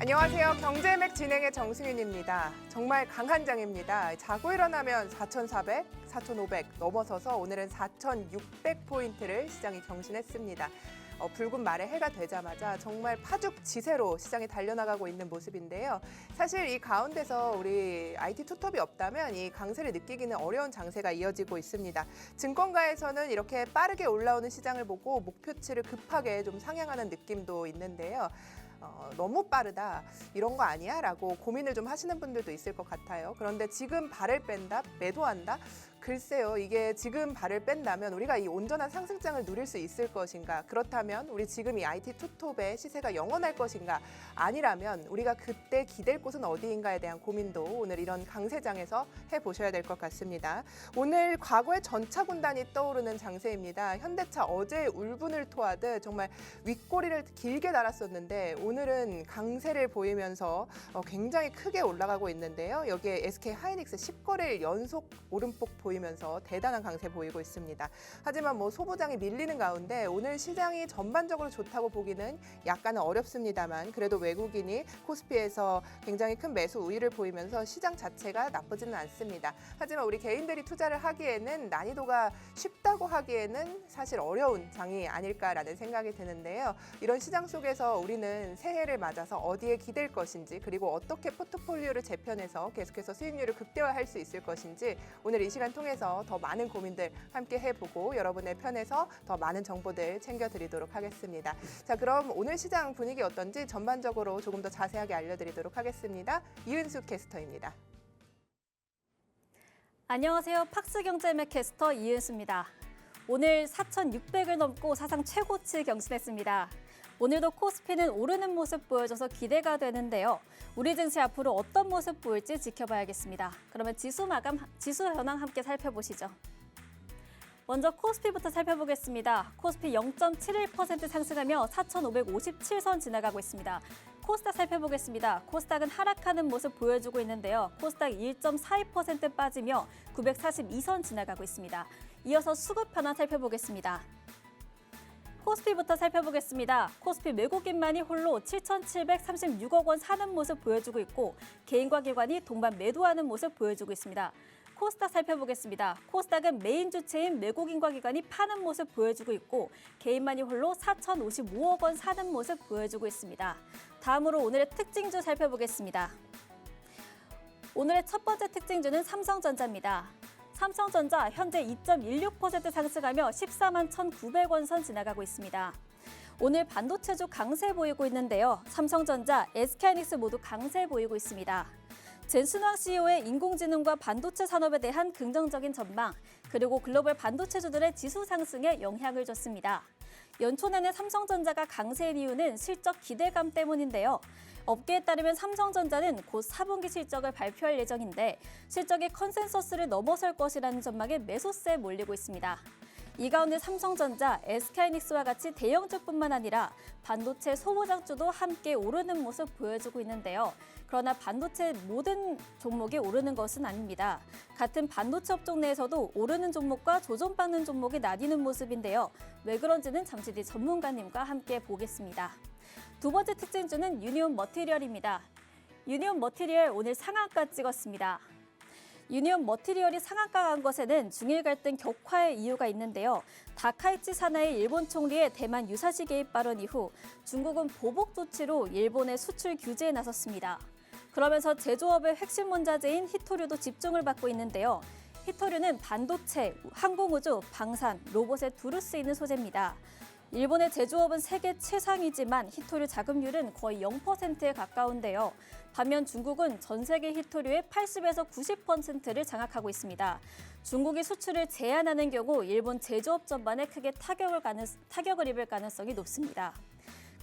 안녕하세요. 경제맥 진행의 정승윤입니다. 정말 강한 장입니다. 자고 일어나면 4,400, 4,500 넘어서서 오늘은 4,600포인트를 시장이 경신했습니다. 붉은 말에 해가 되자마자 정말 파죽지세로 시장이 달려나가고 있는 모습인데요. 사실 이 가운데서 우리 IT 투톱이 없다면 이 강세를 느끼기는 어려운 장세가 이어지고 있습니다. 증권가에서는 이렇게 빠르게 올라오는 시장을 보고 목표치를 급하게 좀 상향하는 느낌도 있는데요. 너무 빠르다, 이런 거 아니야? 라고 고민을 좀 하시는 분들도 있을 것 같아요. 그런데 지금 발을 뺀다, 매도한다? 글쎄요, 이게 지금 발을 뺀다면 우리가 이 온전한 상승장을 누릴 수 있을 것인가? 그렇다면 우리 지금 이 IT 투톱의 시세가 영원할 것인가? 아니라면 우리가 그때 기댈 곳은 어디인가에 대한 고민도 오늘 이런 강세장에서 해보셔야 될 것 같습니다. 오늘 과거의 전차 군단이 떠오르는 장세입니다. 현대차 어제 울분을 토하듯 정말 윗꼬리를 길게 달았었는데 오늘은 강세를 보이면서 굉장히 크게 올라가고 있는데요. 여기에 SK 하이닉스 10거래일 연속 오름폭 보이면서 대단한 강세 보이고 있습니다. 하지만 소보장이 밀리는 가운데 오늘 시장이 전반적으로 좋다고 보기는 약간은 어렵습니다만 그래도 외국인이 코스피에서 굉장히 큰 매수 우위를 보이면서 시장 자체가 나쁘지는 않습니다. 하지만 우리 개인들이 투자를 하기에는 난이도가 쉽다고 하기에는 사실 어려운 장이 아닐까라는 생각이 드는데요. 이런 시장 속에서 우리는 새해를 맞아서 어디에 기댈 것인지 그리고 어떻게 포트폴리오를 재편해서 계속해서 수익률을 극대화할 수 있을 것인지 오늘 이 시간 통해서 더 많은 고민들 함께 해보고 여러분의 편에서 더 많은 정보들 챙겨드리도록 하겠습니다. 자, 그럼 오늘 시장 분위기 어떤지 전반적으로 조금 더 자세하게 알려드리도록 하겠습니다. 이은숙 캐스터입니다. 안녕하세요. 팍스경제맥 캐스터 이은수입니다. 오늘 4,600을 넘고 사상 최고치 경신했습니다. 오늘도 코스피는 오르는 모습 보여줘서 기대가 되는데요. 우리 증시 앞으로 어떤 모습 보일지 지켜봐야겠습니다. 그러면 지수 현황 함께 살펴보시죠. 먼저 코스피부터 살펴보겠습니다. 코스피 0.71% 상승하며 4,557선 지나가고 있습니다. 코스닥 살펴보겠습니다. 코스닥은 하락하는 모습 보여주고 있는데요. 코스닥 1.42% 빠지며 942선 지나가고 있습니다. 이어서 수급 현황 살펴보겠습니다. 코스피부터 살펴보겠습니다. 코스피 외국인만이 홀로 7,736억 원 사는 모습 보여주고 있고 개인과 기관이 동반 매도하는 모습 보여주고 있습니다. 코스닥 살펴보겠습니다. 코스닥은 메인 주체인 외국인과 기관이 파는 모습 보여주고 있고 개인만이 홀로 4,055억 원 사는 모습 보여주고 있습니다. 다음으로 오늘의 특징주 살펴보겠습니다. 오늘의 첫 번째 특징주는 삼성전자입니다. 삼성전자 현재 2.16% 상승하며 14만 1,900원 선 지나가고 있습니다. 오늘 반도체주 강세 보이고 있는데요. 삼성전자, SK하이닉스 모두 강세 보이고 있습니다. 젠슨황 CEO의 인공지능과 반도체 산업에 대한 긍정적인 전망, 그리고 글로벌 반도체주들의 지수 상승에 영향을 줬습니다. 연초 내내 삼성전자가 강세인 이유는 실적 기대감 때문인데요. 업계에 따르면 삼성전자는 곧 4분기 실적을 발표할 예정인데 실적이 컨센서스를 넘어설 것이라는 전망에 매수세에 몰리고 있습니다. 이 가운데 삼성전자, SK하이닉스와 같이 대형주뿐만 아니라 반도체 소모장주도 함께 오르는 모습 보여주고 있는데요. 그러나 반도체 모든 종목이 오르는 것은 아닙니다. 같은 반도체 업종 내에서도 오르는 종목과 조정받는 종목이 나뉘는 모습인데요. 왜 그런지는 잠시 뒤 전문가님과 함께 보겠습니다. 두 번째 특징주는 유니온 머티리얼입니다. 유니온 머티리얼 오늘 상한가 찍었습니다. 유니온 머티리얼이 상한가 간 것에는 중일 갈등 격화의 이유가 있는데요. 다카이치 사나이 일본 총리의 대만 유사시 개입 발언 이후 중국은 보복 조치로 일본의 수출 규제에 나섰습니다. 그러면서 제조업의 핵심 원자재인 히토류도 집중을 받고 있는데요. 히토류는 반도체, 항공우주, 방산, 로봇에 두루 쓰이는 소재입니다. 일본의 제조업은 세계 최상이지만 히토류 자금률은 거의 0%에 가까운데요. 반면 중국은 전 세계 히토류의 80에서 90%를 장악하고 있습니다. 중국이 수출을 제한하는 경우 일본 제조업 전반에 크게 타격을 입을 가능성이 높습니다.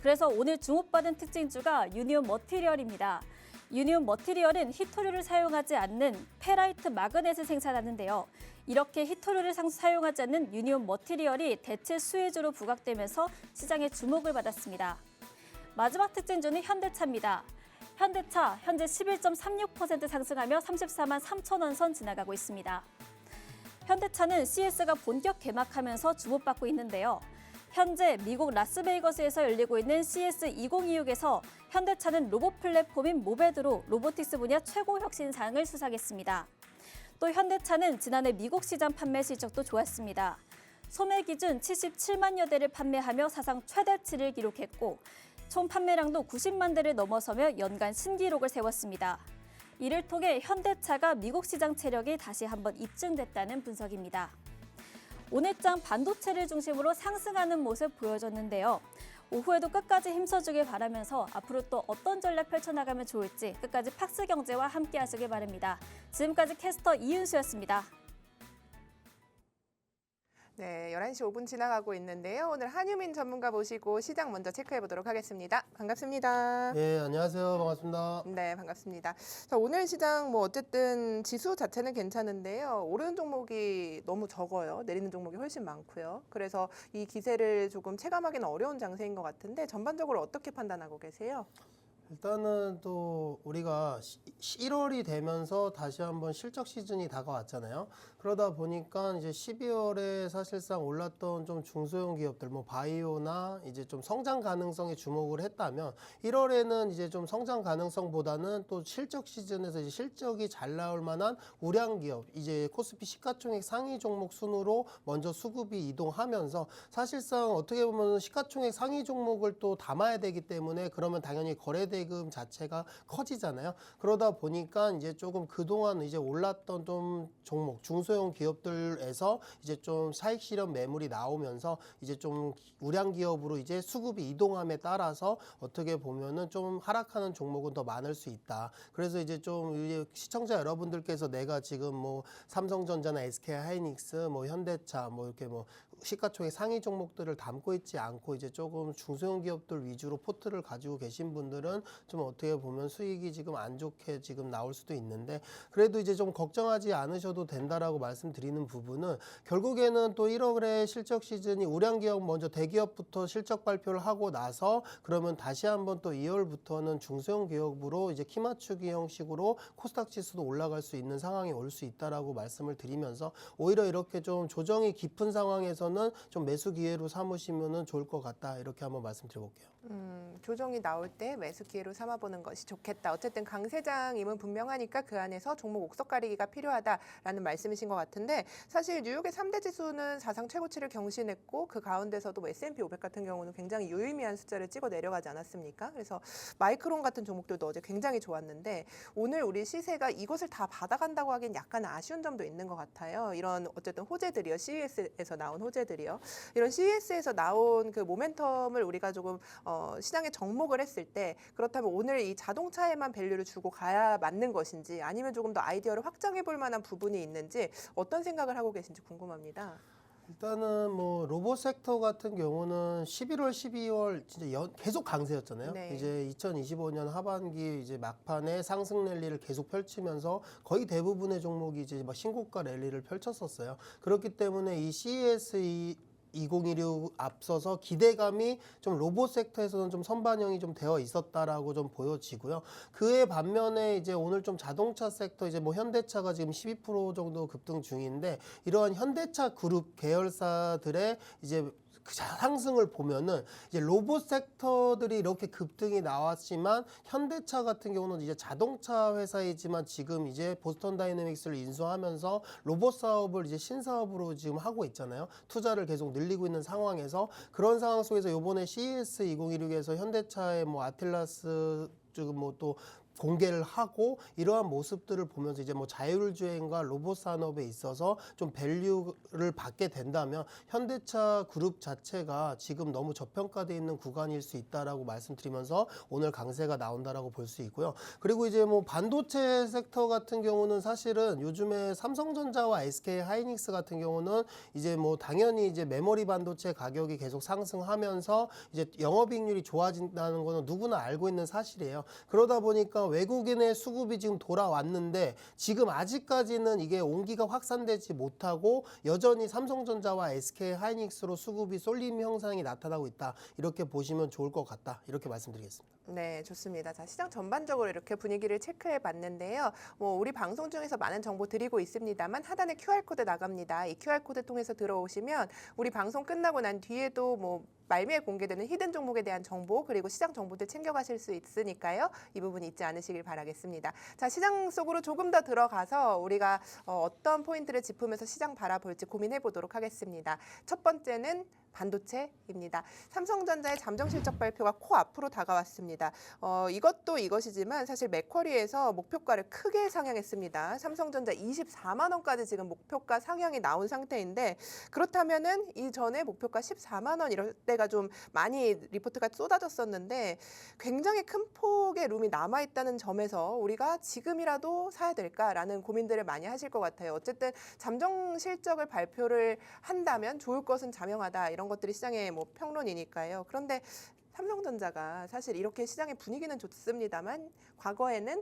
그래서 오늘 주목받은 특징주가 유니온 머티리얼입니다. 유니온 머티리얼은 히토류를 사용하지 않는 페라이트 마그넷을 생산하는데요. 이렇게 히토류를 사용하지 않는 유니온 머티리얼이 대체 수혜주로 부각되면서 시장의 주목을 받았습니다. 마지막 특징주는 현대차입니다. 현대차 현재 11.36% 상승하며 34만 3천 원 선 지나가고 있습니다. 현대차는 CS가 본격 개막하면서 주목받고 있는데요. 현재 미국 라스베이거스에서 열리고 있는 CS 2026에서 현대차는 로봇 플랫폼인 모베드로 로보틱스 분야 최고 혁신상을 수상했습니다. 또 현대차는 지난해 미국 시장 판매 실적도 좋았습니다. 소매 기준 77만여 대를 판매하며 사상 최대치를 기록했고 총 판매량도 90만 대를 넘어서며 연간 신기록을 세웠습니다. 이를 통해 현대차가 미국 시장 체력이 다시 한번 입증됐다는 분석입니다. 오늘장 반도체를 중심으로 상승하는 모습 보여줬는데요. 오후에도 끝까지 힘써주길 바라면서 앞으로 또 어떤 전략 펼쳐나가면 좋을지 끝까지 팍스경제와 함께 하시길 바랍니다. 지금까지 캐스터 이은수였습니다. 네, 11시 5분 지나가고 있는데요. 오늘 한유민 전문가 모시고 시장 먼저 체크해 보도록 하겠습니다. 반갑습니다. 네, 안녕하세요. 반갑습니다. 네, 반갑습니다. 자, 오늘 시장 어쨌든 지수 자체는 괜찮은데요. 오르는 종목이 너무 적어요. 내리는 종목이 훨씬 많고요. 그래서 이 기세를 조금 체감하기는 어려운 장세인 것 같은데 전반적으로 어떻게 판단하고 계세요? 일단은 또 우리가 1월이 되면서 다시 한번 실적 시즌이 다가왔잖아요. 그러다 보니까 이제 12월에 사실상 올랐던 좀 중소형 기업들, 뭐 바이오나 이제 좀 성장 가능성에 주목을 했다면 1월에는 이제 좀 성장 가능성보다는 또 실적 시즌에서 이제 실적이 잘 나올 만한 우량 기업, 이제 코스피 시가총액 상위 종목 순으로 먼저 수급이 이동하면서 사실상 어떻게 보면 시가총액 상위 종목을 또 담아야 되기 때문에 그러면 당연히 거래대금 자체가 커지잖아요. 그러다 보니까 이제 조금 그동안 이제 올랐던 좀 종목, 중소형 기업들에서 이제 좀 사익 실현 매물이 나오면서 이제 좀 우량 기업으로 이제 수급이 이동함에 따라서 어떻게 보면은 좀 하락하는 종목은 더 많을 수 있다. 그래서 이제 좀 시청자 여러분들께서 내가 지금 뭐 삼성전자나 SK하이닉스, 뭐 현대차, 뭐 이렇게 뭐 시가총액 상위 종목들을 담고 있지 않고 이제 조금 중소형 기업들 위주로 포트를 가지고 계신 분들은 좀 어떻게 보면 수익이 지금 안 좋게 지금 나올 수도 있는데 그래도 이제 좀 걱정하지 않으셔도 된다라고 말씀드리는 부분은 결국에는 또 1월에 실적 시즌이 우량 기업 먼저 대기업부터 실적 발표를 하고 나서 그러면 다시 한번 또 2월부터는 중소형 기업으로 이제 키 맞추기 형식으로 코스닥 지수도 올라갈 수 있는 상황이 올 수 있다라고 말씀을 드리면서 오히려 이렇게 좀 조정이 깊은 상황에서는 좀 매수 기회로 삼으시면은 좋을 것 같다 이렇게 한번 말씀드려볼게요. 조정이 나올 때 매수 기회로 삼아보는 것이 좋겠다. 어쨌든 강세장임은 분명하니까 그 안에서 종목 옥석 가리기가 필요하다라는 말씀이신 것 같은데 사실 뉴욕의 3대 지수는 사상 최고치를 경신했고 그 가운데서도 뭐 S&P 500 같은 경우는 굉장히 유의미한 숫자를 찍어 내려가지 않았습니까? 그래서 마이크론 같은 종목들도 어제 굉장히 좋았는데 오늘 우리 시세가 이것을 다 받아간다고 하기엔 약간 아쉬운 점도 있는 것 같아요. 이런 어쨌든 호재들이요. CES에서 나온 호재들이요. 이런 CES에서 나온 그 모멘텀을 우리가 조금 시장에 접목을 했을 때 그렇다면 오늘 이 자동차에만 밸류를 주고 가야 맞는 것인지 아니면 조금 더 아이디어를 확장해 볼 만한 부분이 있는지 어떤 생각을 하고 계신지 궁금합니다. 일단은 뭐 로봇 섹터 같은 경우는 11월, 12월 진짜 계속 강세였잖아요. 네. 이제 2025년 하반기 이제 막판에 상승 랠리를 계속 펼치면서 거의 대부분의 종목이 이제 막 신고가 랠리를 펼쳤었어요. 그렇기 때문에 이 CES 2016 앞서서 기대감이 좀 로봇 섹터에서는 좀 선반영이 좀 되어 있었다라고 좀 보여지고요. 그에 반면에 이제 오늘 좀 자동차 섹터 이제 뭐 현대차가 지금 12% 정도 급등 중인데 이러한 현대차 그룹 계열사들의 이제 그 상승을 보면은 이제 로봇 섹터들이 이렇게 급등이 나왔지만 현대차 같은 경우는 이제 자동차 회사이지만 지금 이제 보스턴 다이내믹스를 인수하면서 로봇 사업을 이제 신사업으로 지금 하고 있잖아요. 투자를 계속 늘리고 있는 상황에서 그런 상황 속에서 요번에 CES 2016에서 현대차의 뭐 아틀라스 지금 뭐 또 공개를 하고 이러한 모습들을 보면서 이제 뭐 자율주행과 로봇 산업에 있어서 좀 밸류를 받게 된다면 현대차 그룹 자체가 지금 너무 저평가되어 있는 구간일 수 있다라고 말씀드리면서 오늘 강세가 나온다라고 볼 수 있고요. 그리고 이제 뭐 반도체 섹터 같은 경우는 사실은 요즘에 삼성전자와 SK하이닉스 같은 경우는 이제 뭐 당연히 이제 메모리 반도체 가격이 계속 상승하면서 이제 영업이익률이 좋아진다는 거는 누구나 알고 있는 사실이에요. 그러다 보니까 보면 외국인의 수급이 지금 돌아왔는데 지금 아직까지는 이게 온기가 확산되지 못하고 여전히 삼성전자와 SK하이닉스로 수급이 쏠림 형상이 나타나고 있다. 이렇게 보시면 좋을 것 같다. 이렇게 말씀드리겠습니다. 네, 좋습니다. 자, 시장 전반적으로 이렇게 분위기를 체크해 봤는데요. 우리 방송 중에서 많은 정보 드리고 있습니다만 하단에 QR코드 나갑니다. 이 QR코드 통해서 들어오시면 우리 방송 끝나고 난 뒤에도 말미에 공개되는 히든 종목에 대한 정보 그리고 시장 정보들 챙겨가실 수 있으니까요. 이 부분 잊지 않으시길 바라겠습니다. 자, 시장 속으로 조금 더 들어가서 우리가 어떤 포인트를 짚으면서 시장 바라볼지 고민해 보도록 하겠습니다. 첫 번째는 반도체입니다. 삼성전자의 잠정 실적 발표가 코앞으로 다가왔습니다. 이것도 이것이지만 사실 맥쿼리에서 목표가를 크게 상향했습니다. 삼성전자 24만 원까지 지금 목표가 상향이 나온 상태인데 그렇다면은 이전에 목표가 14만 원 이럴 때가 좀 많이 리포트가 쏟아졌었는데 굉장히 큰 폭의 룸이 남아 있다는 점에서 우리가 지금이라도 사야 될까라는 고민들을 많이 하실 것 같아요. 어쨌든 잠정 실적을 발표를 한다면 좋을 것은 자명하다 이런 것들이 시장의 평론이니까요. 그런데 삼성전자가 사실 이렇게 시장의 분위기는 좋습니다만 과거에는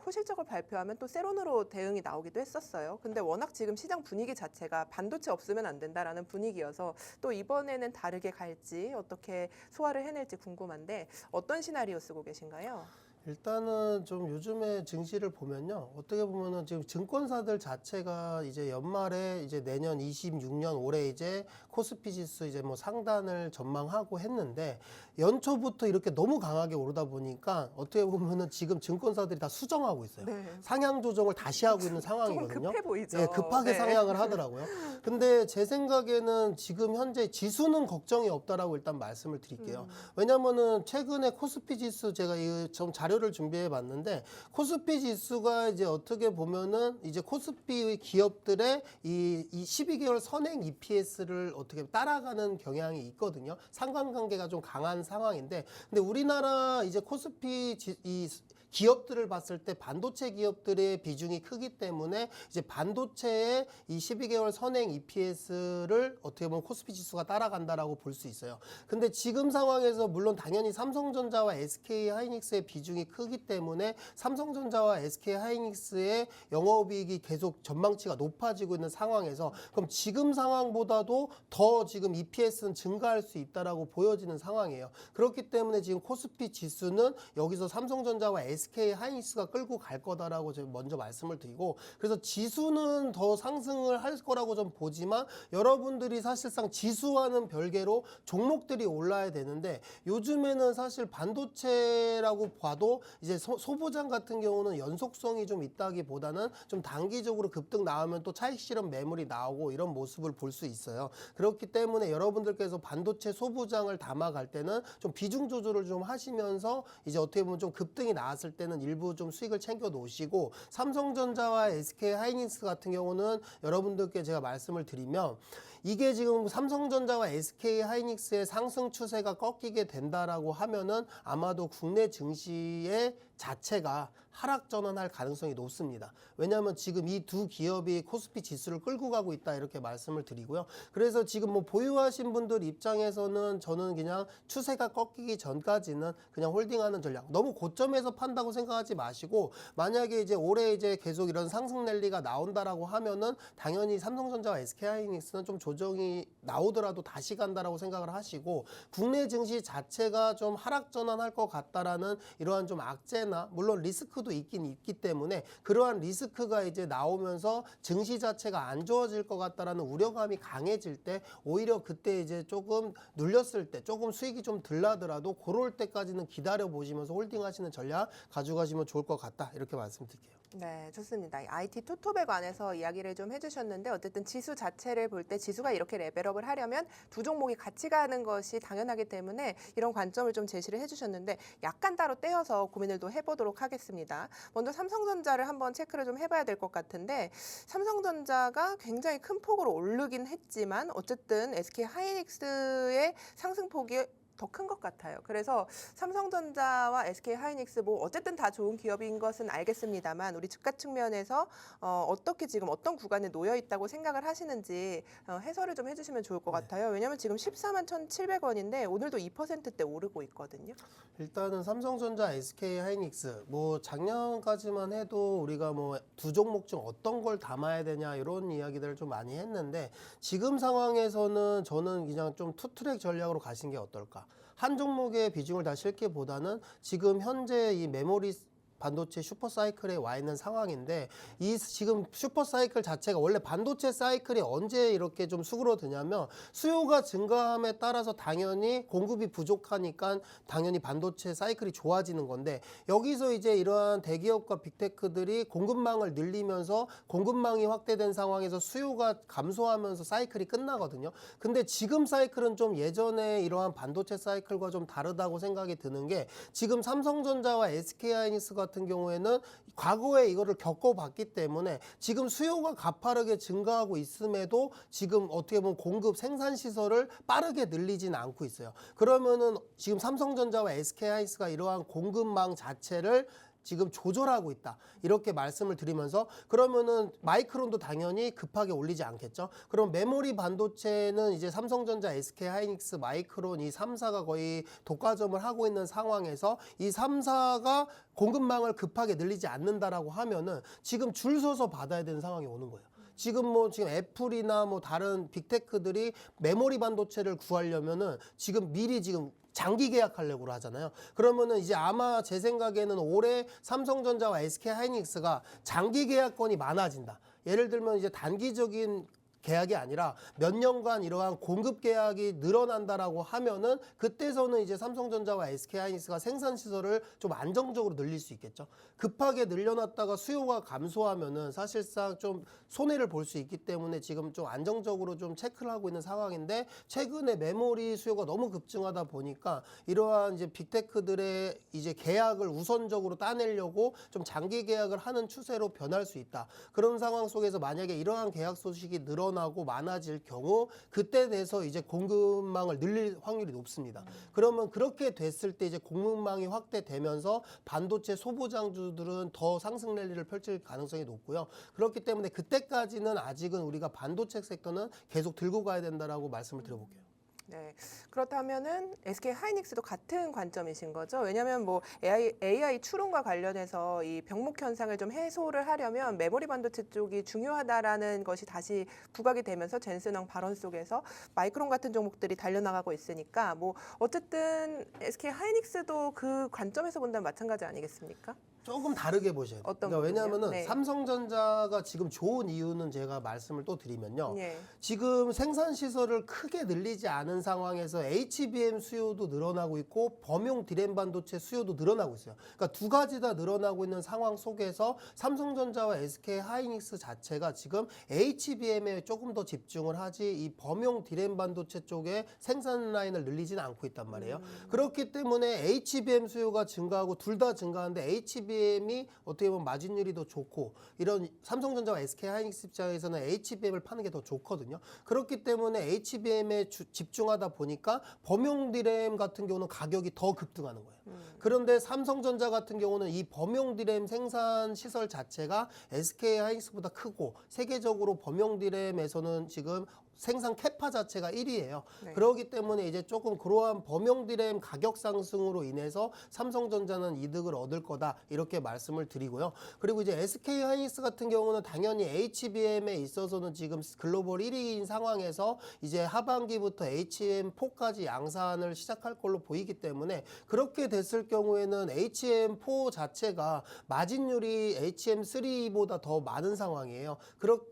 호실적을 발표하면 또 세론으로 대응이 나오기도 했었어요. 근데 워낙 지금 시장 분위기 자체가 반도체 없으면 안 된다라는 분위기여서 또 이번에는 다르게 갈지 어떻게 소화를 해낼지 궁금한데 어떤 시나리오 쓰고 계신가요? 일단은 좀 요즘에 증시를 보면요. 어떻게 보면은 지금 증권사들 자체가 이제 연말에 이제 내년 26년 올해 이제 코스피 지수 이제 상단을 전망하고 했는데 연초부터 이렇게 너무 강하게 오르다 보니까 어떻게 보면은 지금 증권사들이 다 수정하고 있어요. 네. 상향 조정을 다시 하고 있는 상황이거든요. 조금 급해 보이죠. 네, 급하게 네. 상향을 하더라고요. 근데 제 생각에는 지금 현재 지수는 걱정이 없다라고 일단 말씀을 드릴게요. 왜냐면은 최근에 코스피 지수 제가 좀 자료를 준비해 봤는데 코스피 지수가 이제 어떻게 보면은 이제 코스피 기업들의 이 12개월 선행 EPS를 어떻게 따라가는 경향이 있거든요. 상관관계가 좀 강한 상황인데 근데 우리나라 이제 코스피 이 기업들을 봤을 때 반도체 기업들의 비중이 크기 때문에 이제 반도체의 이 12개월 선행 EPS를 어떻게 보면 코스피 지수가 따라간다라고 볼 수 있어요. 근데 지금 상황에서 물론 당연히 삼성전자와 SK하이닉스의 비중이 크기 때문에 삼성전자와 SK하이닉스의 영업이익이 계속 전망치가 높아지고 있는 상황에서 그럼 지금 상황보다도 더 지금 EPS는 증가할 수 있다라고 보여지는 상황이에요. 그렇기 때문에 지금 코스피 지수는 여기서 삼성전자와 SK하이닉스가 끌고 갈 거다라고 제가 먼저 말씀을 드리고 그래서 지수는 더 상승을 할 거라고 좀 보지만 여러분들이 사실상 지수와는 별개로 종목들이 올라야 되는데 요즘에는 사실 반도체라고 봐도 이제 소부장 같은 경우는 연속성이 좀 있다기보다는 좀 단기적으로 급등 나오면 또 차익 실현 매물이 나오고 이런 모습을 볼 수 있어요. 그렇기 때문에 여러분들께서 반도체 소부장을 담아갈 때는 좀 비중 조절을 좀 하시면서 이제 어떻게 보면 좀 급등이 나왔을 때는 일부 좀 수익을 챙겨 놓으시고 삼성전자와 SK하이닉스 같은 경우는 여러분들께 제가 말씀을 드리면 이게 지금 삼성전자와 SK하이닉스의 상승 추세가 꺾이게 된다라고 하면은 아마도 국내 증시의 자체가 하락 전환할 가능성이 높습니다. 왜냐하면 지금 이 두 기업이 코스피 지수를 끌고 가고 있다 이렇게 말씀을 드리고요. 그래서 지금 보유하신 분들 입장에서는 저는 그냥 추세가 꺾이기 전까지는 그냥 홀딩하는 전략. 너무 고점에서 판다고 생각하지 마시고 만약에 이제 올해 이제 계속 이런 상승 랠리가 나온다라고 하면은 당연히 삼성전자와 SK하이닉스는 좀 조정이 나오더라도 다시 간다라고 생각을 하시고 국내 증시 자체가 좀 하락 전환할 것 같다라는 이러한 좀 악재나 물론 리스크도 있긴 있기 때문에 그러한 리스크가 이제 나오면서 증시 자체가 안 좋아질 것 같다라는 우려감이 강해질 때 오히려 그때 이제 조금 눌렸을 때 조금 수익이 좀 덜 나더라도 그럴 때까지는 기다려 보시면서 홀딩하시는 전략 가져가시면 좋을 것 같다 이렇게 말씀드릴게요. 네, 좋습니다. IT 투톱에 관해서 이야기를 좀 해주셨는데 어쨌든 지수 자체를 볼 때 지수가 이렇게 레벨업을 하려면 두 종목이 같이 가는 것이 당연하기 때문에 이런 관점을 좀 제시를 해주셨는데 약간 따로 떼어서 고민을 또 해보도록 하겠습니다. 먼저 삼성전자를 한번 체크를 좀 해봐야 될 것 같은데 삼성전자가 굉장히 큰 폭으로 오르긴 했지만 어쨌든 SK하이닉스의 상승폭이 더 큰 것 같아요. 그래서 삼성전자와 SK하이닉스 뭐 어쨌든 다 좋은 기업인 것은 알겠습니다만 우리 주가 측면에서 어떻게 지금 어떤 구간에 놓여 있다고 생각을 하시는지 해설을 좀 해주시면 좋을 것 같아요. 왜냐하면 지금 14만 1,700원인데 오늘도 2%대 오르고 있거든요. 일단은 삼성전자, SK하이닉스 뭐 작년까지만 해도 우리가 뭐 두 종목 중 어떤 걸 담아야 되냐 이런 이야기들을 좀 많이 했는데 지금 상황에서는 저는 그냥 좀 투트랙 전략으로 가신 게 어떨까? 한 종목의 비중을 다 싣기보다는 지금 현재 이 메모리 반도체 슈퍼사이클에 와 있는 상황인데 이 지금 슈퍼사이클 자체가 원래 반도체 사이클이 언제 이렇게 좀 수그러드냐면 수요가 증가함에 따라서 당연히 공급이 부족하니까 당연히 반도체 사이클이 좋아지는 건데 여기서 이제 이러한 대기업과 빅테크들이 공급망을 늘리면서 공급망이 확대된 상황에서 수요가 감소하면서 사이클이 끝나거든요. 근데 지금 사이클은 좀 예전에 이러한 반도체 사이클과 좀 다르다고 생각이 드는 게 지금 삼성전자와 SK하이닉스 같은 경우에는 과거에 이거를 겪어봤기 때문에 지금 수요가 가파르게 증가하고 있음에도 지금 어떻게 보면 공급 생산 시설을 빠르게 늘리지는 않고 있어요. 그러면은 지금 삼성전자와 SK하이닉스가 이러한 공급망 자체를 지금 조절하고 있다. 이렇게 말씀을 드리면서 그러면은 마이크론도 당연히 급하게 올리지 않겠죠. 그럼 메모리 반도체는 이제 삼성전자, SK하이닉스, 마이크론 이 3사가 거의 독과점을 하고 있는 상황에서 이 3사가 공급망을 급하게 늘리지 않는다라고 하면은 지금 줄 서서 받아야 되는 상황이 오는 거예요. 지금 애플이나 뭐 다른 빅테크들이 메모리 반도체를 구하려면은 지금 미리 지금 장기 계약하려고 하잖아요. 그러면은 이제 아마 제 생각에는 올해 삼성전자와 SK하이닉스가 장기 계약권이 많아진다. 예를 들면 이제 단기적인 계약이 아니라 몇 년간 이러한 공급 계약이 늘어난다라고 하면은 그때서는 이제 삼성전자와 SK하이닉스가 생산 시설을 좀 안정적으로 늘릴 수 있겠죠. 급하게 늘려놨다가 수요가 감소하면은 사실상 좀 손해를 볼 수 있기 때문에 지금 좀 안정적으로 좀 체크를 하고 있는 상황인데 최근에 메모리 수요가 너무 급증하다 보니까 이러한 이제 빅테크들의 이제 계약을 우선적으로 따내려고 좀 장기 계약을 하는 추세로 변할 수 있다. 그런 상황 속에서 만약에 이러한 계약 소식이 늘어나고 많아질 경우 그때 돼서 이제 공급망을 늘릴 확률이 높습니다. 그러면 그렇게 됐을 때 이제 공급망이 확대되면서 반도체 소보장주들은 더 상승 랠리를 펼칠 가능성이 높고요. 그렇기 때문에 그때까지는 아직은 우리가 반도체 섹터는 계속 들고 가야 된다라고 말씀을 드려볼게요. 네, 그렇다면은 SK 하이닉스도 같은 관점이신 거죠? 왜냐하면 뭐 AI 추론과 관련해서 이 병목 현상을 좀 해소를 하려면 메모리 반도체 쪽이 중요하다라는 것이 다시 부각이 되면서 젠슨왕 발언 속에서 마이크론 같은 종목들이 달려나가고 있으니까 뭐 어쨌든 SK 하이닉스도 그 관점에서 본다면 마찬가지 아니겠습니까? 조금 다르게 보셔야 돼요. 어떤 그러니까 부분이요? 왜냐하면은 네. 삼성전자가 지금 좋은 이유는 제가 말씀을 또 드리면요. 예. 지금 생산 시설을 크게 늘리지 않은 상황에서 HBM 수요도 늘어나고 있고 범용 디램 반도체 수요도 늘어나고 있어요. 그러니까 두 가지 다 늘어나고 있는 상황 속에서 삼성전자와 SK하이닉스 자체가 지금 HBM에 조금 더 집중을 하지 이 범용 디램 반도체 쪽에 생산 라인을 늘리지는 않고 있단 말이에요. 그렇기 때문에 HBM 수요가 증가하고 둘 다 증가하는데 HBM이 어떻게 보면 마진율이 더 좋고 이런 삼성전자와 SK하이닉스 입장에서는 HBM을 파는 게 더 좋거든요. 그렇기 때문에 HBM에 집중하다 보니까 범용 디램 같은 경우는 가격이 더 급등하는 거예요. 그런데 삼성전자 같은 경우는 이 범용 디램 생산 시설 자체가 SK하이닉스보다 크고 세계적으로 범용 디램에서는 지금 생산 캐파 자체가 1위예요. 네. 그렇기 때문에 이제 조금 그러한 범용 디램 가격 상승으로 인해서 삼성전자는 이득을 얻을 거다 이렇게 말씀을 드리고요. 그리고 이제 SK하이닉스 같은 경우는 당연히 HBM에 있어서는 지금 글로벌 1위인 상황에서 이제 하반기부터 HM4까지 양산을 시작할 걸로 보이기 때문에 그렇게 됐을 경우에는 HM4 자체가 마진율이 HM3보다 더 많은 상황이에요.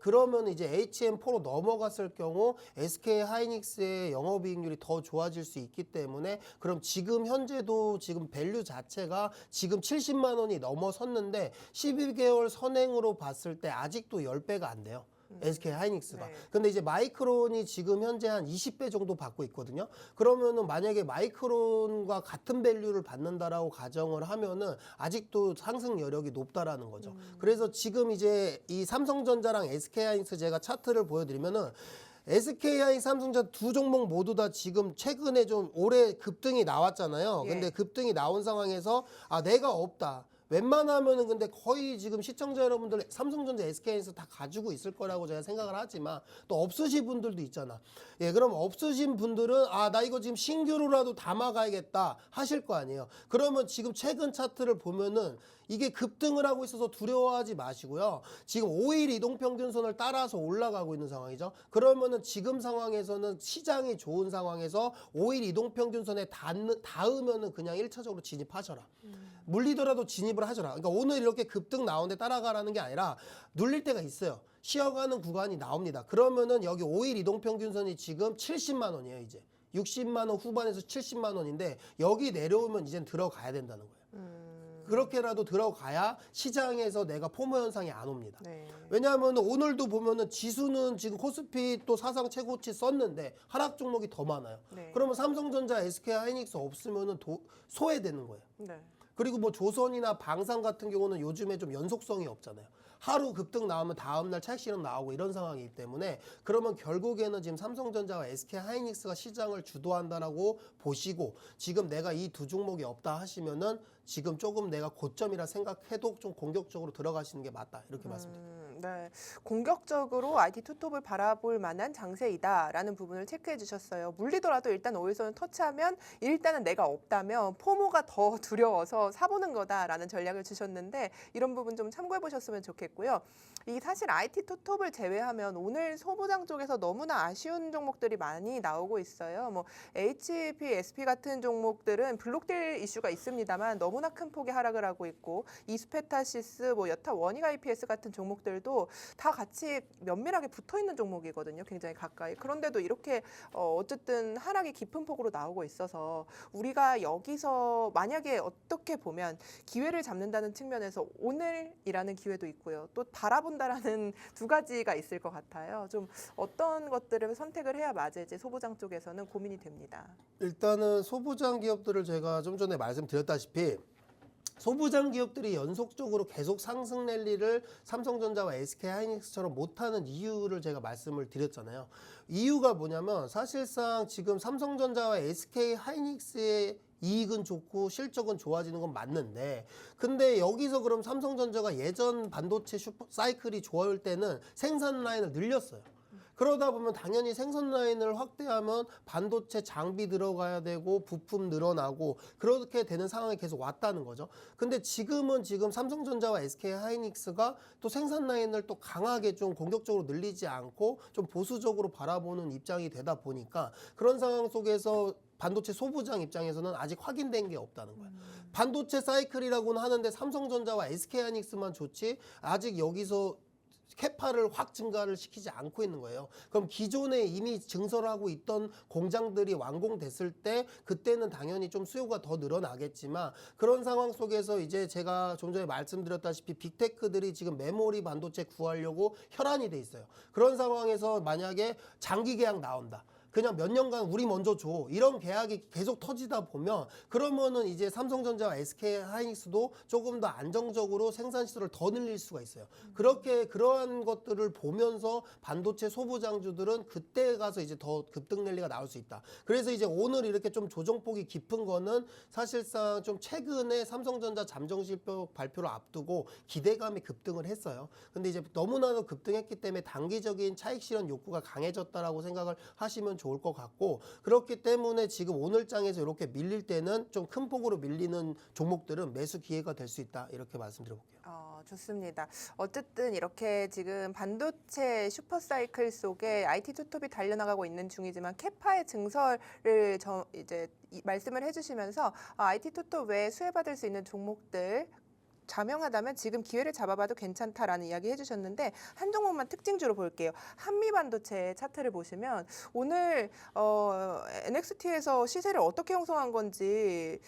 그러면 이제 HM4로 넘어갔을 경우 SK하이닉스의 영업이익률이 더 좋아질 수 있기 때문에 그럼 지금 현재도 지금 밸류 자체가 지금 70만 원이 넘어섰는데 12개월 선행으로 봤을 때 아직도 10배가 안 돼요. SK하이닉스가. 네. 근데 이제 마이크론이 지금 현재 한 20배 정도 받고 있거든요. 그러면은 만약에 마이크론과 같은 밸류를 받는다라고 가정을 하면은 아직도 상승 여력이 높다라는 거죠. 그래서 지금 이제 이 삼성전자랑 SK하이닉스 제가 차트를 보여드리면은 SK 삼성전자 두 종목 모두 다 지금 최근에 좀 올해 급등이 나왔잖아요. 예. 근데 급등이 나온 상황에서 내가 없다. 웬만하면은 근데 거의 지금 시청자 여러분들 삼성전자 SK에서 다 가지고 있을 거라고 제가 생각을 하지만 또 없으신 분들도 있잖아. 예, 그럼 없으신 분들은 나 이거 지금 신규로라도 담아가야겠다 하실 거 아니에요. 그러면 지금 최근 차트를 보면은 이게 급등을 하고 있어서 두려워하지 마시고요. 지금 5일 이동평균선을 따라서 올라가고 있는 상황이죠. 그러면은 지금 상황에서는 시장이 좋은 상황에서 5일 이동평균선에 닿으면은 그냥 1차적으로 진입하셔라. 물리더라도 진입을 하셔라. 그러니까 오늘 이렇게 급등 나오는데 따라가라는 게 아니라 눌릴 때가 있어요. 쉬어가는 구간이 나옵니다. 그러면은 여기 5일 이동평균선이 지금 70만 원이에요. 이제 60만 원 후반에서 70만 원인데 여기 내려오면 이젠 들어가야 된다는 거예요. 그렇게라도 들어가야 시장에서 내가 포모 현상이 안 옵니다. 네. 왜냐하면 오늘도 보면은 지수는 지금 코스피 또 사상 최고치 썼는데 하락 종목이 더 많아요. 네. 그러면 삼성전자, SK하이닉스 없으면은 소외되는 거예요. 네. 그리고 뭐 조선이나 방산 같은 경우는 요즘에 좀 연속성이 없잖아요. 하루 급등 나오면 다음날 차익 실현 나오고 이런 상황이기 때문에 그러면 결국에는 지금 삼성전자와 SK하이닉스가 시장을 주도한다라고 보시고 지금 내가 이 두 종목이 없다 하시면은 지금 조금 내가 고점이라 생각해도 좀 공격적으로 들어가시는 게 맞다 이렇게 말씀드립니다. 네. 공격적으로 IT 투톱을 바라볼 만한 장세이다라는 부분을 체크해 주셨어요. 물리더라도 일단 5일선을 터치하면 일단은 내가 없다면 포모가 더 두려워서 사보는 거다라는 전략을 주셨는데 이런 부분 좀 참고해 보셨으면 좋겠고요. 이 사실 IT 투톱을 제외하면 오늘 소부장 쪽에서 너무나 아쉬운 종목들이 많이 나오고 있어요. 뭐 HP, SP 같은 종목들은 블록딜 이슈가 있습니다만 너무나 큰 폭의 하락을 하고 있고 이스페타시스, 뭐 여타 원익 IPS 같은 종목들도 다 같이 면밀하게 붙어 있는 종목이거든요. 굉장히 가까이. 그런데도 이렇게 어쨌든 하락이 깊은 폭으로 나오고 있어서 우리가 여기서 만약에 어떻게 보면 기회를 잡는다는 측면에서 오늘이라는 기회도 있고요. 또 바라본다라는 두 가지가 있을 것 같아요. 좀 어떤 것들을 선택을 해야 맞을지 소부장 쪽에서는 고민이 됩니다. 일단은 소부장 기업들을 제가 좀 전에 말씀드렸다시피 소부장 기업들이 연속적으로 계속 상승 랠리를 삼성전자와 SK하이닉스처럼 못하는 이유를 제가 말씀을 드렸잖아요. 이유가 뭐냐면 사실상 지금 삼성전자와 SK하이닉스의 이익은 좋고 실적은 좋아지는 건 맞는데 근데 여기서 그럼 삼성전자가 예전 반도체 슈퍼 사이클이 좋을 때는 생산 라인을 늘렸어요. 그러다 보면 당연히 생산 라인을 확대하면 반도체 장비 들어가야 되고 부품 늘어나고 그렇게 되는 상황이 계속 왔다는 거죠. 근데 지금 삼성전자와 SK하이닉스가 또 생산 라인을 또 강하게 좀 공격적으로 늘리지 않고 좀 보수적으로 바라보는 입장이 되다 보니까 그런 상황 속에서 반도체 소부장 입장에서는 아직 확인된 게 없다는 거예요. 반도체 사이클이라고는 하는데 삼성전자와 SK하이닉스만 좋지 아직 여기서 캐파를 확 증가를 시키지 않고 있는 거예요. 그럼 기존에 이미 증설하고 있던 공장들이 완공됐을 때 그때는 당연히 좀 수요가 더 늘어나겠지만 그런 상황 속에서 이제 제가 좀 전에 말씀드렸다시피 빅테크들이 지금 메모리 반도체 구하려고 혈안이 돼 있어요. 그런 상황에서 만약에 장기 계약 나온다. 그냥 몇 년간 우리 먼저 줘. 이런 계약이 계속 터지다 보면 그러면은 이제 삼성전자와 SK하이닉스도 조금 더 안정적으로 생산 시설을 더 늘릴 수가 있어요. 그렇게 그러한 것들을 보면서 반도체 소부장주들은 그때 가서 이제 더 급등 랠리가 나올 수 있다. 그래서 이제 오늘 이렇게 좀 조정폭이 깊은 거는 사실상 좀 최근에 삼성전자 잠정실적 발표를 앞두고 기대감이 급등을 했어요. 근데 이제 너무나도 급등했기 때문에 단기적인 차익 실현 욕구가 강해졌다라고 생각을 하시면 좋을 것 같고 그렇기 때문에 지금 오늘 장에서 이렇게 밀릴 때는 좀 큰 폭으로 밀리는 종목들은 매수 기회가 될 수 있다 이렇게 말씀드려볼게요. 좋습니다. 어쨌든 이렇게 지금 반도체 슈퍼사이클 속에 IT 투톱이 달려나가고 있는 중이지만 캐파의 증설을 이제 말씀을 해주시면서 IT 투톱 외에 수혜받을 수 있는 종목들 자명하다면 지금 기회를 잡아봐도 괜찮다라는 이야기 해주셨는데 한 종목만 특징주로 볼게요. 한미반도체 차트를 보시면 오늘 NXT에서 시세를 어떻게 형성한 건지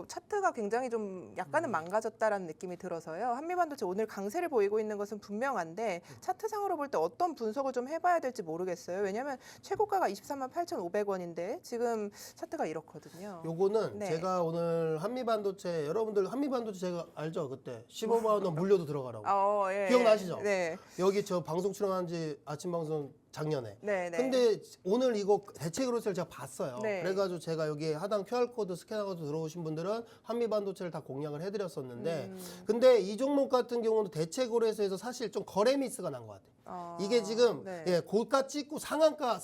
차트가 굉장히 좀 약간은 망가졌다라는 느낌이 들어서요. 한미반도체 오늘 강세를 보이고 있는 것은 분명한데 차트상으로 볼 때 어떤 분석을 좀 해봐야 될지 모르겠어요. 왜냐하면 최고가가 23만 8,500원인데 지금 차트가 이렇거든요. 요거는 네. 제가 오늘 한미반도체 여러분들 한미반도체 제가 알죠? 그때 15만 원 물려도 들어가라고. 예. 기억나시죠? 네. 여기 저 방송 출연한 지 아침 방송 작년에. 네, 네. 근데 오늘 이거 대체 그로스를 제가 봤어요. 네. 그래가지고 제가 여기 하단 QR코드 스캔하고 들어오신 분들은 한미반도체를 다 공략을 해드렸었는데 근데 이 종목 같은 경우는 대체 거래소에서 사실 좀 거래 미스가 난 것 같아요. 이게 지금 네. 예, 고가 찍고 상한가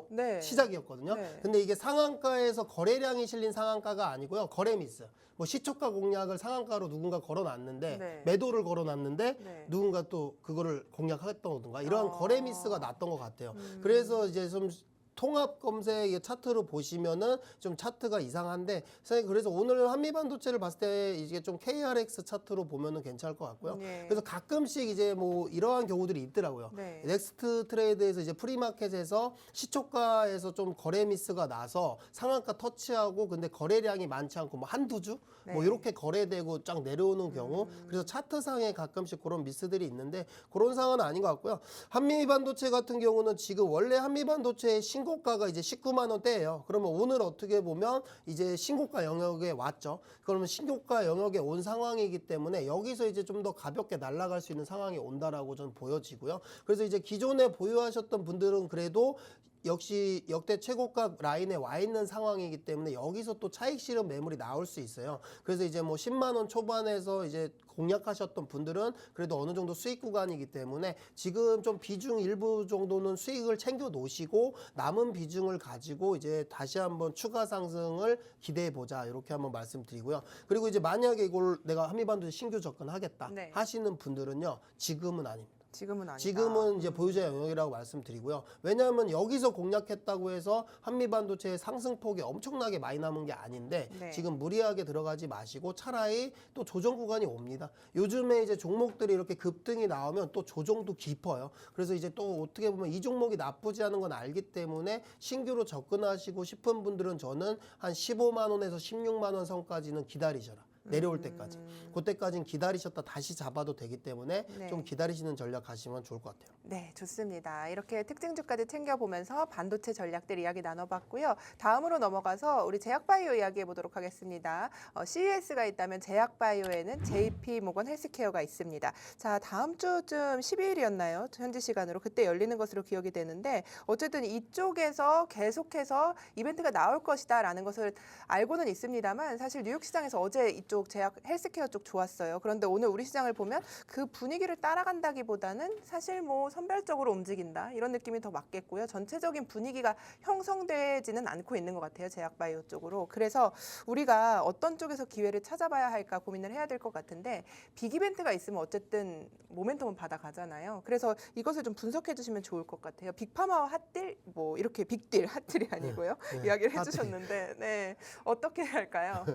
네. 시작이었거든요. 네. 근데 이게 상한가에서 거래량이 실린 상한가가 아니고요. 거래 미스. 뭐 시초가 공략을 상한가로 누군가 걸어놨는데 네. 매도를 걸어놨는데 네. 누군가 또 그거를 공략했던가 이런 거래 미스가 났던 것 같아요. 음. 그래서 이제 좀 통합 검색 차트로 보시면은 좀 차트가 이상한데 그래서 오늘 한미반도체를 봤을 때 이게 좀 KRX 차트로 보면은 괜찮을 것 같고요. 네. 그래서 가끔씩 이제 뭐 이러한 경우들이 있더라고요. 네. 넥스트 트레이드에서 이제 프리마켓에서 시초가에서 좀 거래 미스가 나서 상한가 터치하고 근데 거래량이 많지 않고 뭐 한두 주 뭐 네. 이렇게 거래되고 쫙 내려오는 경우 그래서 차트상에 가끔씩 그런 미스들이 있는데 그런 상황은 아닌 것 같고요. 한미반도체 같은 경우는 지금 원래 한미반도체의 신고가가 이제 19만 원대예요. 그러면 오늘 어떻게 보면 이제 신고가 영역에 왔죠. 그러면 신고가 영역에 온 상황이기 때문에 여기서 이제 좀 더 가볍게 날아갈 수 있는 상황이 온다라고 저는 보여지고요. 그래서 이제 기존에 보유하셨던 분들은 그래도 역시 역대 최고가 라인에 와 있는 상황이기 때문에 여기서 또 차익 실현 매물이 나올 수 있어요. 그래서 이제 뭐 10만 원 초반에서 이제 공략하셨던 분들은 그래도 어느 정도 수익 구간이기 때문에 지금 좀 비중 일부 정도는 수익을 챙겨 놓으시고 남은 비중을 가지고 이제 다시 한번 추가 상승을 기대해 보자 이렇게 한번 말씀드리고요. 그리고 이제 만약에 이걸 내가 한미반도체 신규 접근하겠다 네. 하시는 분들은요 지금은 아닙니다. 지금은 아니다. 지금은 이제 보유자 영역이라고 말씀드리고요. 왜냐하면 여기서 공략했다고 해서 한미반도체의 상승폭이 엄청나게 많이 남은 게 아닌데 네. 지금 무리하게 들어가지 마시고 차라리 또 조정 구간이 옵니다. 요즘에 이제 종목들이 이렇게 급등이 나오면 또 조정도 깊어요. 그래서 이제 또 어떻게 보면 이 종목이 나쁘지 않은 건 알기 때문에 신규로 접근하시고 싶은 분들은 저는 한 15만 원에서 16만 원 선까지는 기다리셔라. 내려올 때까지. 그때까지는 기다리셨다 다시 잡아도 되기 때문에 네. 좀 기다리시는 전략 가시면 좋을 것 같아요. 네, 좋습니다. 이렇게 특징주까지 챙겨보면서 반도체 전략들 이야기 나눠봤고요. 다음으로 넘어가서 우리 제약바이오 이야기해 보도록 하겠습니다. CES가 있다면 제약바이오에는 JP모건 헬스케어가 있습니다. 자, 다음 주쯤 12일이었나요? 현지 시간으로 그때 열리는 것으로 기억이 되는데 어쨌든 이쪽에서 계속해서 이벤트가 나올 것이다라는 것을 알고는 있습니다만 사실 뉴욕 시장에서 어제 이쪽 제약 헬스케어 쪽 좋았어요. 그런데 오늘 우리 시장을 보면 그 분위기를 따라간다기보다는 사실 뭐 선별적으로 움직인다 이런 느낌이 더 맞겠고요. 전체적인 분위기가 형성되지는 않고 있는 것 같아요. 제약바이오 쪽으로. 그래서 우리가 어떤 쪽에서 기회를 찾아봐야 할까 고민을 해야 될 것 같은데 빅 이벤트가 있으면 어쨌든 모멘텀은 받아가잖아요. 그래서 이것을 좀 분석해 주시면 좋을 것 같아요. 빅파마와 핫딜 뭐 이렇게 빅딜 핫딜이 아니고요. 네, 이야기를 핫딜. 해주셨는데 네 어떻게 해야 할까요?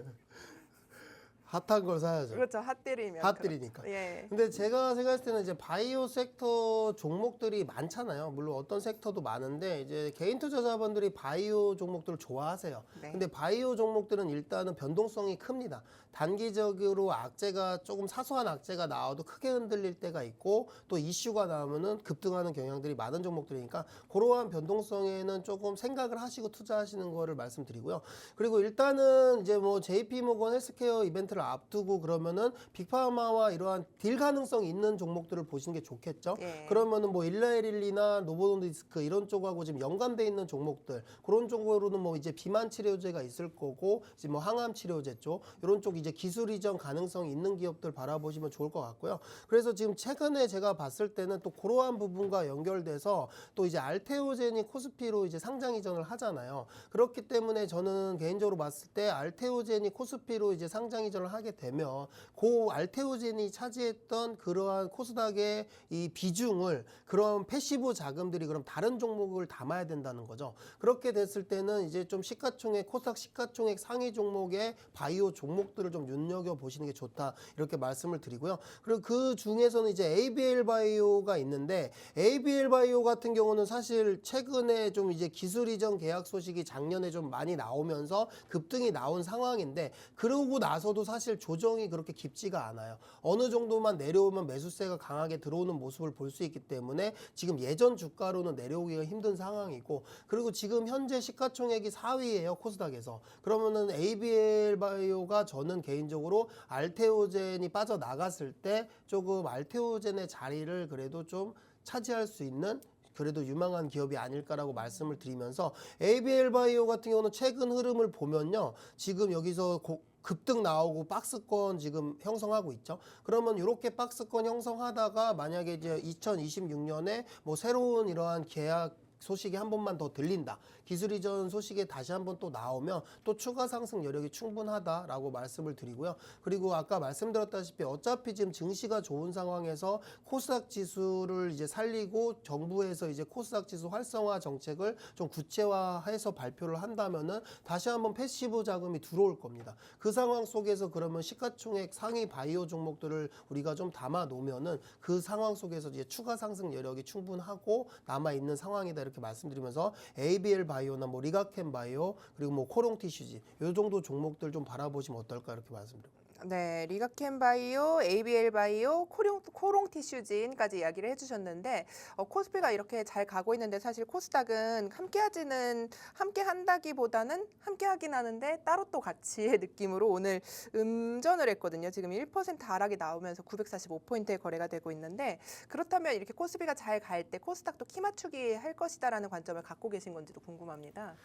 핫한 걸 사야죠. 그렇죠. 핫딜이면 핫딜이니까. 그렇죠. 예. 근데 제가 생각했을 때는 이제 바이오 섹터 종목들이 많잖아요. 물론 어떤 섹터도 많은데 이제 개인 투자자분들이 바이오 종목들을 좋아하세요. 네. 근데 바이오 종목들은 일단은 변동성이 큽니다. 단기적으로 악재가 조금 사소한 악재가 나와도 크게 흔들릴 때가 있고 또 이슈가 나오면은 급등하는 경향들이 많은 종목들이니까 그러한 변동성에는 조금 생각을 하시고 투자하시는 거를 말씀드리고요. 그리고 일단은 이제 뭐 JP모건 헬스케어 이벤트를 앞두고 그러면은 빅파마와 이러한 딜 가능성이 있는 종목들을 보시는 게 좋겠죠. 예. 그러면은 뭐 일라에릴리나 노보논디스크 이런 쪽하고 지금 연관돼 있는 종목들 그런 쪽으로는 뭐 이제 비만 치료제가 있을 거고 이제 뭐 항암 치료제 쪽 이런 쪽 이제 기술 이전 가능성이 있는 기업들 바라보시면 좋을 것 같고요. 그래서 지금 최근에 제가 봤을 때는 또 그러한 부분과 연결돼서 또 이제 알테오젠이 코스피로 이제 상장 이전을 하잖아요. 그렇기 때문에 저는 개인적으로 봤을 때 알테오젠이 코스피로 이제 상장 이전을 하게 되면 그 알테오젠이 차지했던 그러한 코스닥의 이 비중을 그런 패시브 자금들이 그럼 다른 종목을 담아야 된다는 거죠. 그렇게 됐을 때는 이제 좀 시가총액 코스닥 시가총액 상위 종목의 바이오 종목들을 좀 눈여겨 보시는 게 좋다 이렇게 말씀을 드리고요. 그리고 그 중에서는 이제 ABL 바이오가 있는데 ABL 바이오 같은 경우는 사실 최근에 좀 이제 기술 이전 계약 소식이 작년에 좀 많이 나오면서 급등이 나온 상황인데 그러고 나서도 사실 조정이 그렇게 깊지가 않아요. 어느 정도만 내려오면 매수세가 강하게 들어오는 모습을 볼 수 있기 때문에 지금 예전 주가로는 내려오기가 힘든 상황이고 그리고 지금 현재 시가총액이 4위예요 코스닥에서. 그러면은 ABL 바이오가 저는 개인적으로 알테오젠이 빠져나갔을 때 조금 알테오젠의 자리를 그래도 좀 차지할 수 있는 그래도 유망한 기업이 아닐까라고 말씀을 드리면서 ABL 바이오 같은 경우는 최근 흐름을 보면요. 지금 여기서 급등 나오고 박스권 지금 형성하고 있죠. 그러면 이렇게 박스권 형성하다가 만약에 이제 2026년에 뭐 새로운 이러한 계약 소식이 한 번만 더 들린다. 기술 이전 소식에 다시 한번 또 나오면 또 추가 상승 여력이 충분하다라고 말씀을 드리고요. 그리고 아까 말씀드렸다시피 어차피 지금 증시가 좋은 상황에서 코스닥 지수를 이제 살리고 정부에서 이제 코스닥 지수 활성화 정책을 좀 구체화해서 발표를 한다면은 다시 한번 패시브 자금이 들어올 겁니다. 그 상황 속에서 그러면 시가총액 상위 바이오 종목들을 우리가 좀 담아 놓으면은 그 상황 속에서 이제 추가 상승 여력이 충분하고 남아 있는 상황이다 이렇게 말씀드리면서 ABL 바이오나 뭐 리가켄 바이오 그리고 뭐 코롱 티슈지 이 정도 종목들 좀 바라보시면 어떨까 이렇게 말씀드립니다. 네, 리가켄 바이오, ABL 바이오, 코롱 티슈진까지 이야기를 해주셨는데 코스피가 이렇게 잘 가고 있는데 사실 코스닥은 함께 한다기보다는 함께 하긴 하는데 따로 또 같이의 느낌으로 오늘 음전을 했거든요. 지금 1% 하락이 나오면서 945포인트의 거래가 되고 있는데 그렇다면 이렇게 코스피가 잘 갈 때 코스닥도 키 맞추기 할 것이다라는 관점을 갖고 계신 건지도 궁금합니다.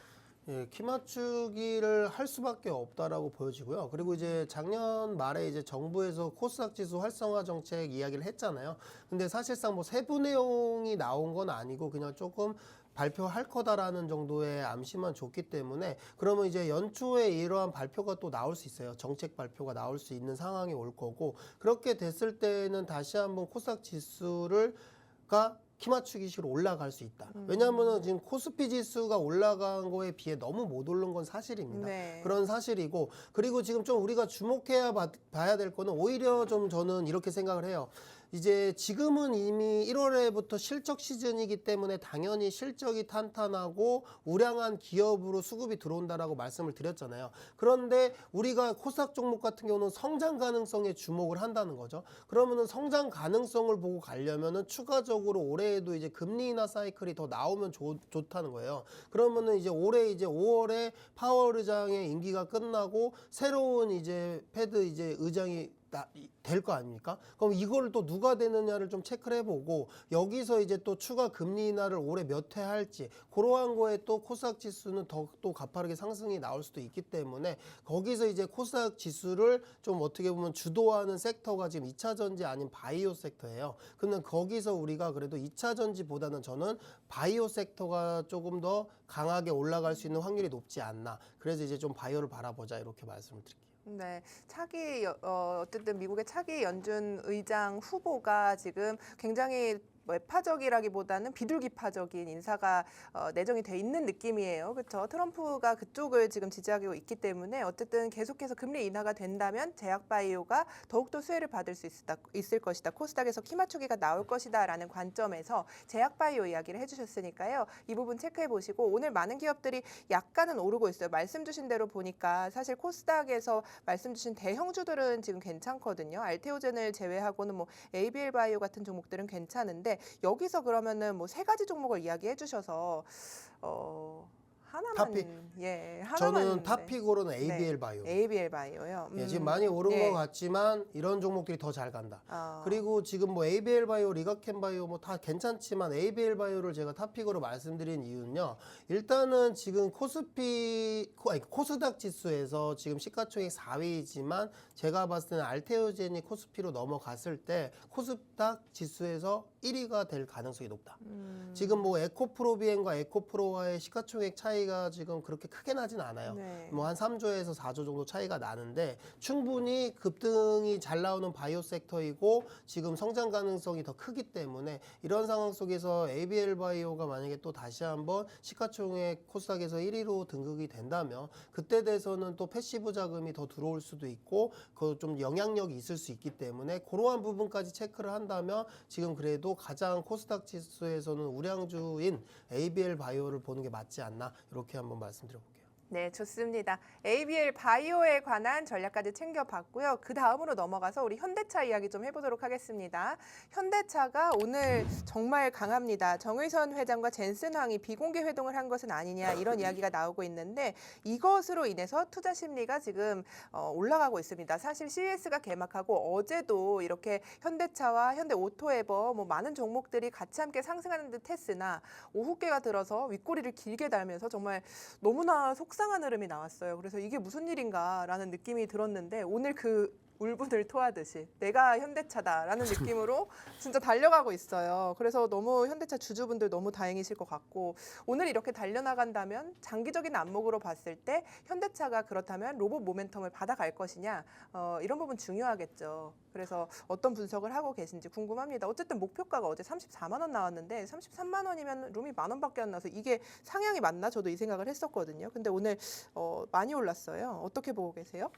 예, 키 맞추기를 할 수밖에 없다라고 보여지고요. 그리고 이제 작년 말에 이제 정부에서 코스닥 지수 활성화 정책 이야기를 했잖아요. 근데 사실상 뭐 세부 내용이 나온 건 아니고 그냥 조금 발표할 거다라는 정도의 암시만 줬기 때문에 그러면 이제 연초에 이러한 발표가 또 나올 수 있어요. 정책 발표가 나올 수 있는 상황이 올 거고 그렇게 됐을 때는 다시 한번 코스닥 지수를 키 맞추기식으로 올라갈 수 있다. 왜냐하면 지금 코스피 지수가 올라간 거에 비해 너무 못 오른 건 사실입니다. 네. 그런 사실이고 그리고 지금 좀 우리가 주목해야 봐야 될 거는 오히려 좀 저는 이렇게 생각을 해요. 이제 지금은 이미 1월에부터 실적 시즌이기 때문에 당연히 실적이 탄탄하고 우량한 기업으로 수급이 들어온다라고 말씀을 드렸잖아요. 그런데 우리가 코스닥 종목 같은 경우는 성장 가능성에 주목을 한다는 거죠. 그러면은 성장 가능성을 보고 가려면은 추가적으로 올해에도 이제 금리 인하 사이클이 더 나오면 좋다는 거예요. 그러면은 이제 올해 이제 5월에 파월 의장의 임기가 끝나고 새로운 이제 패드 이제 의장이 될 거 아닙니까? 그럼 이걸 또 누가 되느냐를 좀 체크를 해보고 여기서 이제 또 추가 금리 인하를 올해 몇 회 할지 그러한 거에 또 코스닥 지수는 또 가파르게 상승이 나올 수도 있기 때문에 거기서 이제 코스닥 지수를 좀 어떻게 보면 주도하는 섹터가 지금 2차 전지 아닌 바이오 섹터예요. 근데 거기서 우리가 그래도 2차 전지보다는 저는 바이오 섹터가 조금 더 강하게 올라갈 수 있는 확률이 높지 않나. 그래서 이제 좀 바이오를 바라보자 이렇게 말씀을 드릴게요. 네, 어쨌든 미국의 차기 연준 의장 후보가 지금 굉장히 외파적이라기보다는 비둘기파적인 인사가 내정이 돼 있는 느낌이에요. 그렇죠? 트럼프가 그쪽을 지금 지지하고 있기 때문에 어쨌든 계속해서 금리 인하가 된다면 제약바이오가 더욱더 수혜를 받을 수 있을 것이다. 코스닥에서 키 맞추기가 나올 것이다라는 관점에서 제약바이오 이야기를 해주셨으니까요. 이 부분 체크해 보시고 오늘 많은 기업들이 약간은 오르고 있어요. 말씀 주신 대로 보니까 사실 코스닥에서 말씀 주신 대형주들은 지금 괜찮거든요. 알테오젠을 제외하고는 뭐 ABL 바이오 같은 종목들은 괜찮은데 여기서 그러면은 뭐 세 가지 종목을 이야기해 주셔서 하나만 하나만 저는 탑픽으로는 ABL 바이오. ABL 바이오요. 예, 지금 많이 오른 것 같지만 이런 종목들이 더 잘 간다. 그리고 지금 뭐 ABL 바이오, 리가켄 바이오 뭐 다 괜찮지만 ABL 바이오를 제가 탑픽으로 말씀드린 이유는요. 일단은 지금 코스닥 지수에서 지금 시가총액 4위이지만 제가 봤을 때는 알테오젠이 코스피로 넘어갔을 때 코스닥 지수에서 1위가 될 가능성이 높다. 지금 뭐 에코프로비엔과 에코프로와의 시가총액 차이가 지금 그렇게 크게 나진 않아요. 네. 뭐 한 3조에서 4조 정도 차이가 나는데 충분히 급등이 잘 나오는 바이오 섹터이고 지금 성장 가능성이 더 크기 때문에 이런 상황 속에서 ABL 바이오가 만약에 또 다시 한번 시가총액 코스닥에서 1위로 등극이 된다면 그때 돼서는 또 패시브 자금이 더 들어올 수도 있고 그 좀 영향력이 있을 수 있기 때문에 그러한 부분까지 체크를 한다면 지금 그래도 가장 코스닥 지수에서는 우량주인 ABL 바이오를 보는 게 맞지 않나 이렇게 한번 말씀드려볼게요. 네, 좋습니다. ABL 바이오에 관한 전략까지 챙겨봤고요. 그 다음으로 넘어가서 우리 현대차 이야기 좀 해보도록 하겠습니다. 현대차가 오늘 정말 강합니다. 정의선 회장과 젠슨 황이 비공개 회동을 한 것은 아니냐 이런 이야기가 나오고 있는데 이것으로 인해서 투자 심리가 지금 올라가고 있습니다. 사실 CES가 개막하고 어제도 이렇게 현대차와 현대오토에버 뭐 많은 종목들이 같이 함께 상승하는 듯 했으나 오후께가 들어서 윗꼬리를 길게 달면서 정말 너무나 속상한 흐름이 나왔어요. 그래서 이게 무슨 일인가라는 느낌이 들었는데 오늘 그 울분을 토하듯이 내가 현대차다라는 느낌으로 진짜 달려가고 있어요. 그래서 너무 현대차 주주분들 너무 다행이실 것 같고 오늘 이렇게 달려나간다면 장기적인 안목으로 봤을 때 현대차가 그렇다면 로봇 모멘텀을 받아갈 것이냐 이런 부분 중요하겠죠. 그래서 어떤 분석을 하고 계신지 궁금합니다. 어쨌든 목표가가 어제 34만 원 나왔는데 33만 원이면 룸이 만 원밖에 안 나서 이게 상향이 맞나? 저도 이 생각을 했었거든요. 근데 오늘 많이 올랐어요. 어떻게 보고 계세요?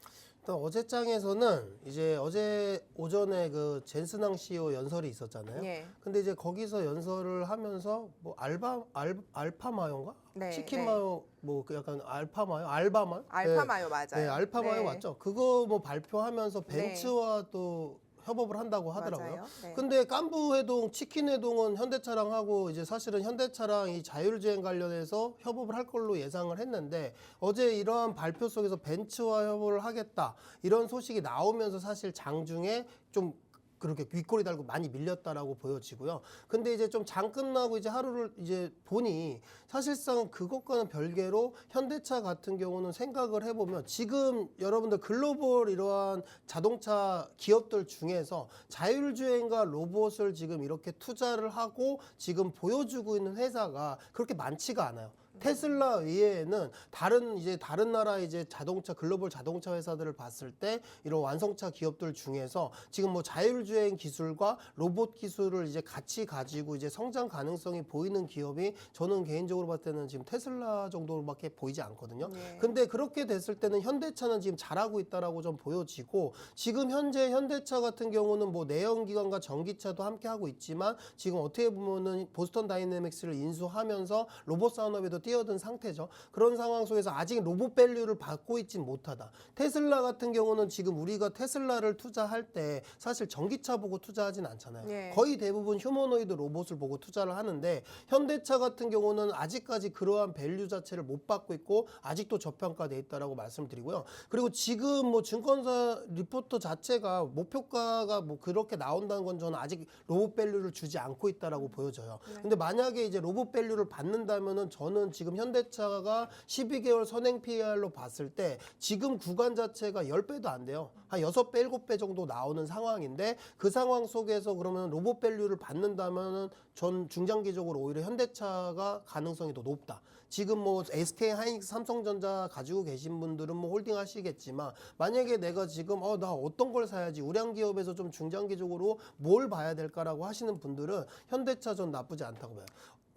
일단 어제장에서는 이제 어제 오전에 그 젠슨항 CEO 연설이 있었잖아요. 예. 근데 이제 거기서 연설을 하면서 뭐 알파마요인가? 네, 치킨 네. 마요 뭐 그 약간 알파마요? 알바마요? 알파마요 맞아요. 네, 알파마요 네. 맞죠? 그거 뭐 발표하면서 네. 벤츠와 또 협업을 한다고 하더라고요. 맞아요. 네. 근데 깐부 회동, 치킨 회동은 현대차랑하고 이제 사실은 현대차랑 이 자율주행 관련해서 협업을 할 걸로 예상을 했는데 어제 이러한 발표 속에서 벤츠와 협업을 하겠다 이런 소식이 나오면서 사실 장중에 좀 그렇게 윗꼬리 달고 많이 밀렸다라고 보여지고요. 근데 이제 좀 장 끝나고 이제 하루를 이제 보니 사실상 그것과는 별개로 현대차 같은 경우는 생각을 해보면 지금 여러분들 글로벌 이러한 자동차 기업들 중에서 자율주행과 로봇을 지금 이렇게 투자를 하고 지금 보여주고 있는 회사가 그렇게 많지가 않아요. 테슬라 외에는 다른 나라 이제 자동차 글로벌 자동차 회사들을 봤을 때 이런 완성차 기업들 중에서 지금 뭐 자율주행 기술과 로봇 기술을 이제 같이 가지고 이제 성장 가능성이 보이는 기업이 저는 개인적으로 봤을 때는 지금 테슬라 정도로밖에 보이지 않거든요. 네. 근데 그렇게 됐을 때는 현대차는 지금 잘하고 있다라고 좀 보여지고 지금 현재 현대차 같은 경우는 뭐 내연기관과 전기차도 함께 하고 있지만 지금 어떻게 보면은 보스턴 다이내믹스를 인수하면서 로봇 산업에도 뛰어든 상태죠. 그런 상황 속에서 아직 로봇 밸류를 받고 있진 못하다. 테슬라 같은 경우는 지금 우리가 테슬라를 투자할 때 사실 전기차 보고 투자하진 않잖아요. 네. 거의 대부분 휴머노이드 로봇을 보고 투자를 하는데 현대차 같은 경우는 아직까지 그러한 밸류 자체를 못 받고 있고 아직도 저평가돼 있다라고 말씀드리고요. 그리고 지금 뭐 증권사 리포터 자체가 목표가가 뭐 그렇게 나온다는 건 저는 아직 로봇 밸류를 주지 않고 있다라고 보여져요. 근데 만약에 이제 로봇 밸류를 받는다면은 저는 지금 현대차가 12개월 선행 PER로 봤을 때 지금 구간 자체가 10배도 안 돼요. 한 6배, 7배 정도 나오는 상황인데 그 상황 속에서 그러면 로봇 밸류를 받는다면은 전 중장기적으로 오히려 현대차가 가능성이 더 높다. 지금 뭐 SK 하이닉스 삼성전자 가지고 계신 분들은 뭐 홀딩 하시겠지만 만약에 내가 지금 나 어떤 걸 사야지 우량 기업에서 좀 중장기적으로 뭘 봐야 될까라고 하시는 분들은 현대차 전 나쁘지 않다고 봐요.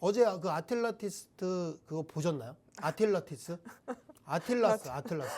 어제 그 아틀라티스 그거 보셨나요? 아틀라티스? 아틀라스. 아틀라스.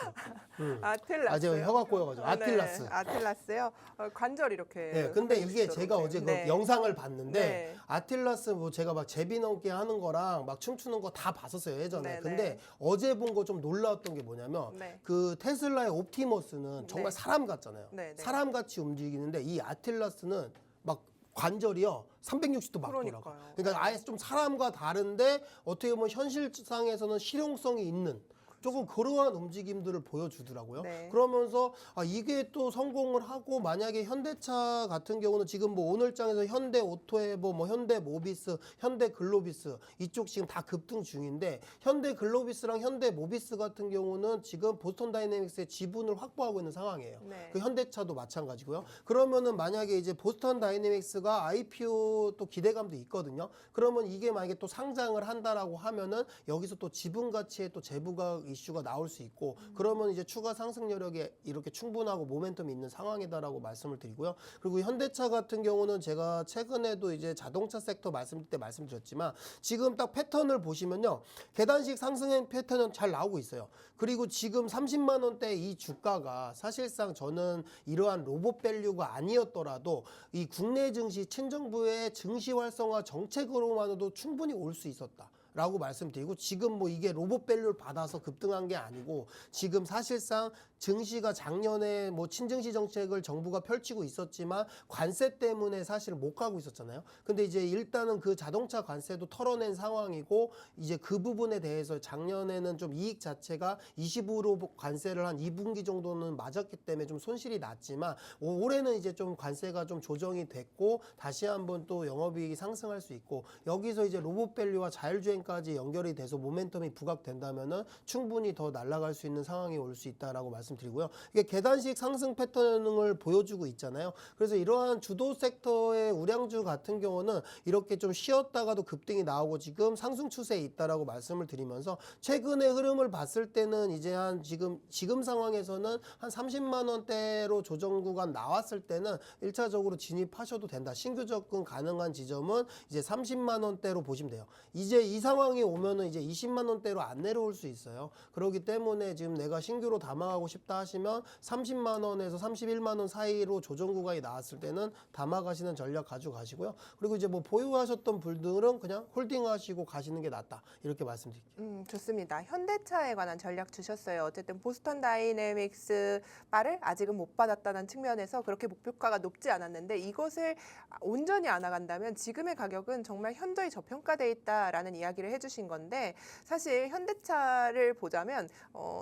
제가 혀가 꼬여가지고 아틀라스. 네, 아틀라스요. 관절 이렇게. 네, 근데 이게 흔들리시도록. 제가 어제 네. 그 영상을 봤는데 네. 아틀라스 뭐 제가 막 제비 넘기 하는 거랑 막 춤추는 거 다 봤었어요 예전에. 네, 근데 네. 어제 본 거 좀 놀라웠던 게 뭐냐면 네. 그 테슬라의 옵티머스는 정말 네. 사람 같잖아요. 네, 네. 사람 같이 움직이는데 이 아틀라스는 막 관절이요 360도 막 돌아가. 그러니까요. 그러니까 아예 좀 사람과 다른데 어떻게 보면 현실상에서는 실용성이 있는. 조금 그러한 움직임들을 보여주더라고요. 네. 그러면서 이게 또 성공을 하고 만약에 현대차 같은 경우는 지금 뭐 오늘장에서 현대 오토에버, 뭐 현대 모비스, 현대 글로비스 이쪽 지금 다 급등 중인데 현대 글로비스랑 현대 모비스 같은 경우는 지금 보스턴 다이내믹스의 지분을 확보하고 있는 상황이에요. 네. 그 현대차도 마찬가지고요. 그러면은 만약에 이제 보스턴 다이내믹스가 IPO 또 기대감도 있거든요. 그러면 이게 만약에 또 상장을 한다라고 하면은 여기서 또 지분 가치에 또 재부가 이슈가 나올 수 있고 그러면 이제 추가 상승 여력에 이렇게 충분하고 모멘텀이 있는 상황이다라고 말씀을 드리고요. 그리고 현대차 같은 경우는 제가 최근에도 이제 자동차 섹터 말씀드릴 때 말씀드렸지만 지금 딱 패턴을 보시면요. 계단식 상승의 패턴은 잘 나오고 있어요. 그리고 지금 30만 원대 이 주가가 사실상 저는 이러한 로봇 밸류가 아니었더라도 이 국내 증시 친정부의 증시 활성화 정책으로만으로도 충분히 올 수 있었다. 라고 말씀드리고, 지금 뭐 이게 로봇밸류를 받아서 급등한 게 아니고 지금 사실상 증시가 작년에 뭐 친증시 정책을 정부가 펼치고 있었지만 관세 때문에 사실 못 가고 있었잖아요. 근데 이제 일단은 그 자동차 관세도 털어낸 상황이고, 이제 그 부분에 대해서 작년에는 좀 이익 자체가 25% 관세를 한 2분기 정도는 맞았기 때문에 좀 손실이 났지만, 올해는 이제 좀 관세가 좀 조정이 됐고 다시 한번 또 영업이익이 상승할 수 있고, 여기서 이제 로봇밸류와 자율주행까지 연결이 돼서 모멘텀이 부각된다면은 충분히 더 날아갈 수 있는 상황이 올 수 있다라고 말씀드리고요. 이게 계단식 상승 패턴을 보여주고 있잖아요. 그래서 이러한 주도 섹터의 우량주 같은 경우는 이렇게 좀 쉬었다가도 급등이 나오고 지금 상승 추세에 있다라고 말씀을 드리면서, 최근의 흐름을 봤을 때는 이제 한 지금 상황에서는 한 30만 원대로 조정 구간 나왔을 때는 1차적으로 진입하셔도 된다. 신규 접근 가능한 지점은 이제 30만 원대로 보시면 돼요. 이제 이 상황이 오면은 이제 20만 원대로 안 내려올 수 있어요. 그렇기 때문에 지금 내가 신규로 담아가고 싶다 하시면 30만 원에서 31만 원 사이로 조정 구간이 나왔을 때는 담아가시는 전략 가져가시고요. 그리고 이제 뭐 보유하셨던 분들은 그냥 홀딩하시고 가시는 게 낫다. 이렇게 말씀드릴게요. 좋습니다. 현대차에 관한 전략 주셨어요. 어쨌든 보스턴 다이내믹스 바를 아직은 못 받았다는 측면에서 그렇게 목표가가 높지 않았는데, 이것을 온전히 안아간다면 지금의 가격은 정말 현저히 저평가돼 있다라는 이야기를 해주신 건데, 사실 현대차를 보자면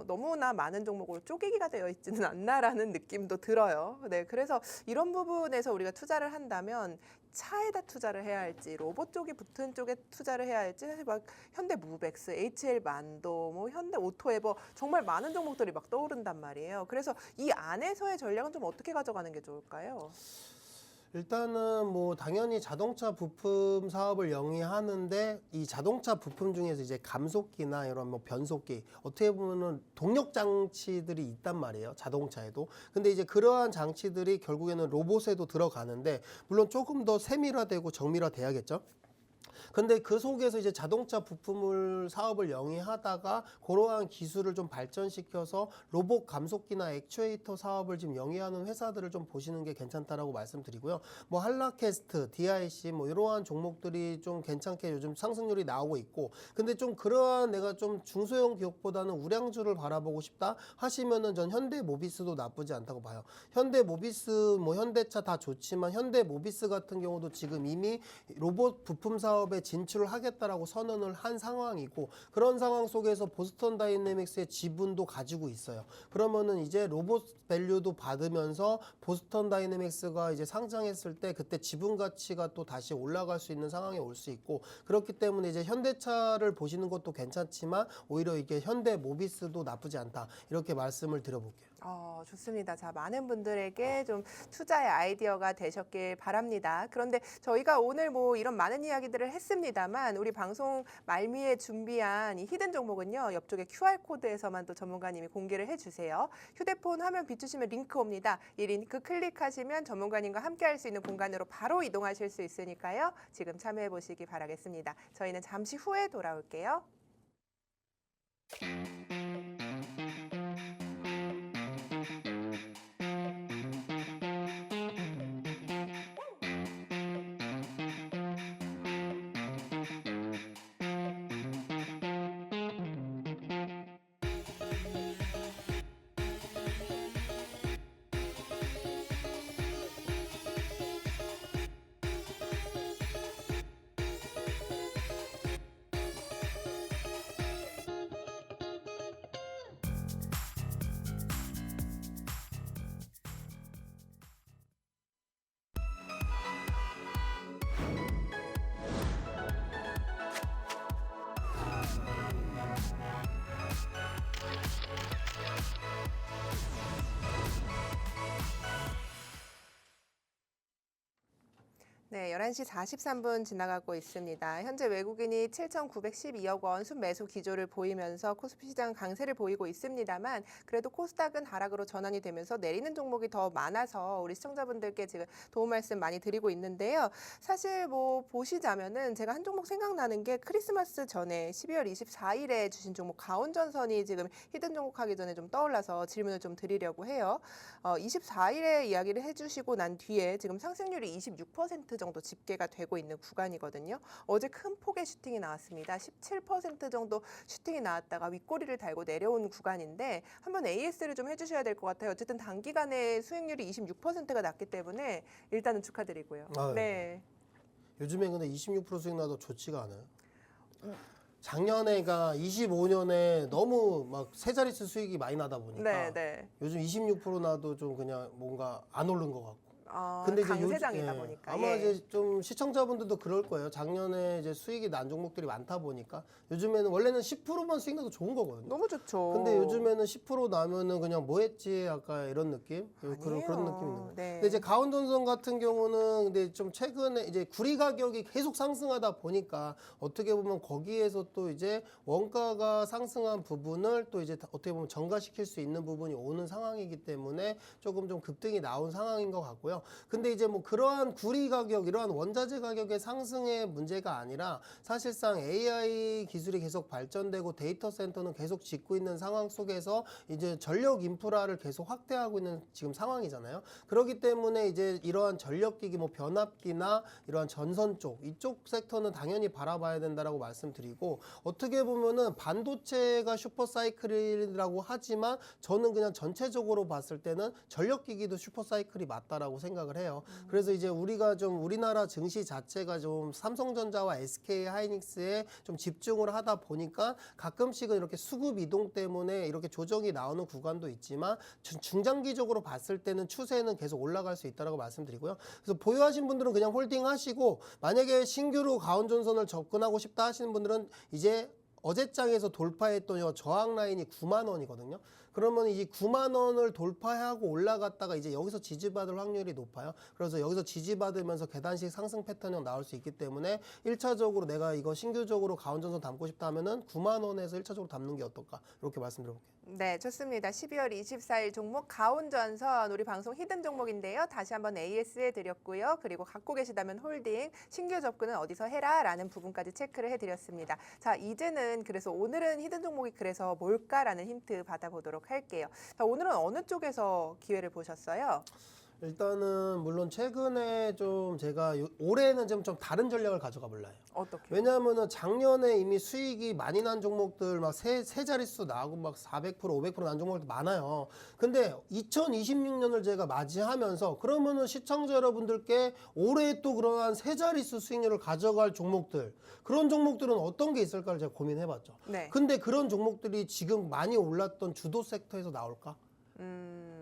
너무나 많은 종목으로 쪼개기가 되어 있지는 않나라는 느낌도 들어요. 네, 그래서 이런 부분에서 우리가 투자를 한다면 차에다 투자를 해야 할지, 로봇 쪽이 붙은 쪽에 투자를 해야 할지, 막 현대 무벡스, HL 만도, 뭐 현대 오토에버, 정말 많은 종목들이 막 떠오른단 말이에요. 그래서 이 안에서의 전략은 좀 어떻게 가져가는 게 좋을까요? 일단은 뭐 당연히 자동차 부품 사업을 영위하는데, 이 자동차 부품 중에서 이제 감속기나 이런 뭐 변속기, 어떻게 보면은 동력 장치들이 있단 말이에요, 자동차에도. 근데 이제 그러한 장치들이 결국에는 로봇에도 들어가는데, 물론 조금 더 세밀화되고 정밀화돼야겠죠. 근데 그 속에서 이제 자동차 부품을 사업을 영위하다가 그러한 기술을 좀 발전시켜서 로봇 감속기나 액추에이터 사업을 지금 영위하는 회사들을 좀 보시는 게 괜찮다라고 말씀드리고요. 뭐 한라캐스트, DIC 뭐 이러한 종목들이 좀 괜찮게 요즘 상승률이 나오고 있고, 근데 좀 그러한 내가 좀 중소형 기업보다는 우량주를 바라보고 싶다 하시면은 전 현대모비스도 나쁘지 않다고 봐요. 현대모비스 뭐 현대차 다 좋지만 현대모비스 같은 경우도 지금 이미 로봇 부품 사업에 진출을 하겠다라고 선언을 한 상황이고, 그런 상황 속에서 보스턴 다이내믹스의 지분도 가지고 있어요. 그러면은 이제 로봇 밸류도 받으면서 보스턴 다이내믹스가 이제 상장했을 때 그때 지분 가치가 또 다시 올라갈 수 있는 상황이 올 수 있고, 그렇기 때문에 이제 현대차를 보시는 것도 괜찮지만 오히려 이게 현대모비스도 나쁘지 않다. 이렇게 말씀을 드려볼게요. 좋습니다. 자, 많은 분들에게 좀 투자의 아이디어가 되셨길 바랍니다. 그런데 저희가 오늘 뭐 이런 많은 이야기들을 했습니다만, 우리 방송 말미에 준비한 이 히든 종목은요, 옆쪽에 QR코드에서만 또 전문가님이 공개를 해주세요. 휴대폰 화면 비추시면 링크 옵니다. 이 링크 클릭하시면 전문가님과 함께 할 수 있는 공간으로 바로 이동하실 수 있으니까요. 지금 참여해 보시기 바라겠습니다. 저희는 잠시 후에 돌아올게요. 네, 11시 43분 지나가고 있습니다. 현재 외국인이 7,912억 원 순매수 기조를 보이면서 코스피 시장 강세를 보이고 있습니다만, 그래도 코스닥은 하락으로 전환이 되면서 내리는 종목이 더 많아서 우리 시청자분들께 지금 도움 말씀 많이 드리고 있는데요. 사실 뭐 보시자면은 제가 한 종목 생각나는 게 크리스마스 전에 12월 24일에 주신 종목 가온전선이 지금 히든 종목 하기 전에 좀 떠올라서 질문을 좀 드리려고 해요. 24일에 이야기를 해주시고 난 뒤에 지금 상승률이 26% 10% 정도 집계가 되고 있는 구간이거든요. 어제 큰 폭의 슈팅이 나왔습니다. 17% 정도 슈팅이 나왔다가 윗꼬리를 달고 내려온 구간인데 한번 AS를 좀 해주셔야 될 것 같아요. 어쨌든 단기간에 수익률이 26%가 났기 때문에 일단은 축하드리고요. 아유. 네. 요즘에 근데 26% 수익 나도 좋지가 않아요. 작년에가 25년에 너무 막 세 자릿수 수익이 많이 나다 보니까 네, 네. 요즘 26% 나도 좀 그냥 뭔가 안 오른 것 같고. 근데 이제 강세장이다 보니까. 아마 예. 이제 좀 시청자분들도 그럴 거예요. 작년에 이제 수익이 난 종목들이 많다 보니까 요즘에는 원래는 10%만 수익 나도 좋은 거거든요. 너무 좋죠. 근데 요즘에는 10% 나면은 그냥 뭐 했지 약간 이런 느낌? 그런 아니에요. 느낌이 있는 거예요. 네. 근데 이제 가온전선 같은 경우는 근데 좀 최근에 이제 구리 가격이 계속 상승하다 보니까 어떻게 보면 거기에서 또 이제 원가가 상승한 부분을 또 이제 어떻게 보면 전가시킬 수 있는 부분이 오는 상황이기 때문에 조금 좀 급등이 나온 상황인 것 같고요. 근데 이제 뭐 그러한 구리 가격, 이러한 원자재 가격의 상승의 문제가 아니라 사실상 AI 기술이 계속 발전되고 데이터 센터는 계속 짓고 있는 상황 속에서 이제 전력 인프라를 계속 확대하고 있는 지금 상황이잖아요. 그렇기 때문에 이제 이러한 전력기기, 뭐 변압기나 이러한 전선 쪽, 이쪽 섹터는 당연히 바라봐야 된다라고 말씀드리고, 어떻게 보면은 반도체가 슈퍼사이클이라고 하지만 저는 그냥 전체적으로 봤을 때는 전력기기도 슈퍼사이클이 맞다라고 생각을 해요. 그래서 이제 우리가 좀 우리나라 증시 자체가 좀 삼성전자와 SK 하이닉스에 좀 집중을 하다 보니까 가끔씩은 이렇게 수급 이동 때문에 이렇게 조정이 나오는 구간도 있지만 중장기적으로 봤을 때는 추세는 계속 올라갈 수 있다라고 말씀드리고요. 그래서 보유하신 분들은 그냥 홀딩하시고, 만약에 신규로 가온전선을 접근하고 싶다 하시는 분들은 이제 어제장에서 돌파했던 이 저항 라인이 9만 원이거든요. 그러면 이 9만 원을 돌파하고 올라갔다가 이제 여기서 지지받을 확률이 높아요. 그래서 여기서 지지받으면서 계단식 상승 패턴이 나올 수 있기 때문에 1차적으로 내가 이거 신규적으로 가온전선 담고 싶다 하면은 9만 원에서 1차적으로 담는 게 어떨까? 이렇게 말씀드려볼게요. 네, 좋습니다. 12월 24일 종목 가온전선, 우리 방송 히든 종목인데요. 다시 한번 AS 해드렸고요. 그리고 갖고 계시다면 홀딩, 신규 접근은 어디서 해라 라는 부분까지 체크를 해드렸습니다. 자, 이제는 그래서 오늘은 히든 종목이 그래서 뭘까라는 힌트 받아보도록 할게요. 자, 오늘은 어느 쪽에서 기회를 보셨어요? 일단은 물론 최근에 좀 제가 올해는 좀 다른 전략을 가져가 볼래요. 어떻게? 왜냐하면은 작년에 이미 수익이 많이 난 종목들 막 세 자릿수 나오고 막 400%, 500%난 종목들 많아요. 근데 2026년을 제가 맞이하면서 그러면은 시청자 여러분들께 올해 또 그러한 세 자릿수 수익률을 가져갈 종목들, 그런 종목들은 어떤 게 있을까를 제가 고민해봤죠. 네. 근데 그런 종목들이 지금 많이 올랐던 주도 섹터에서 나올까?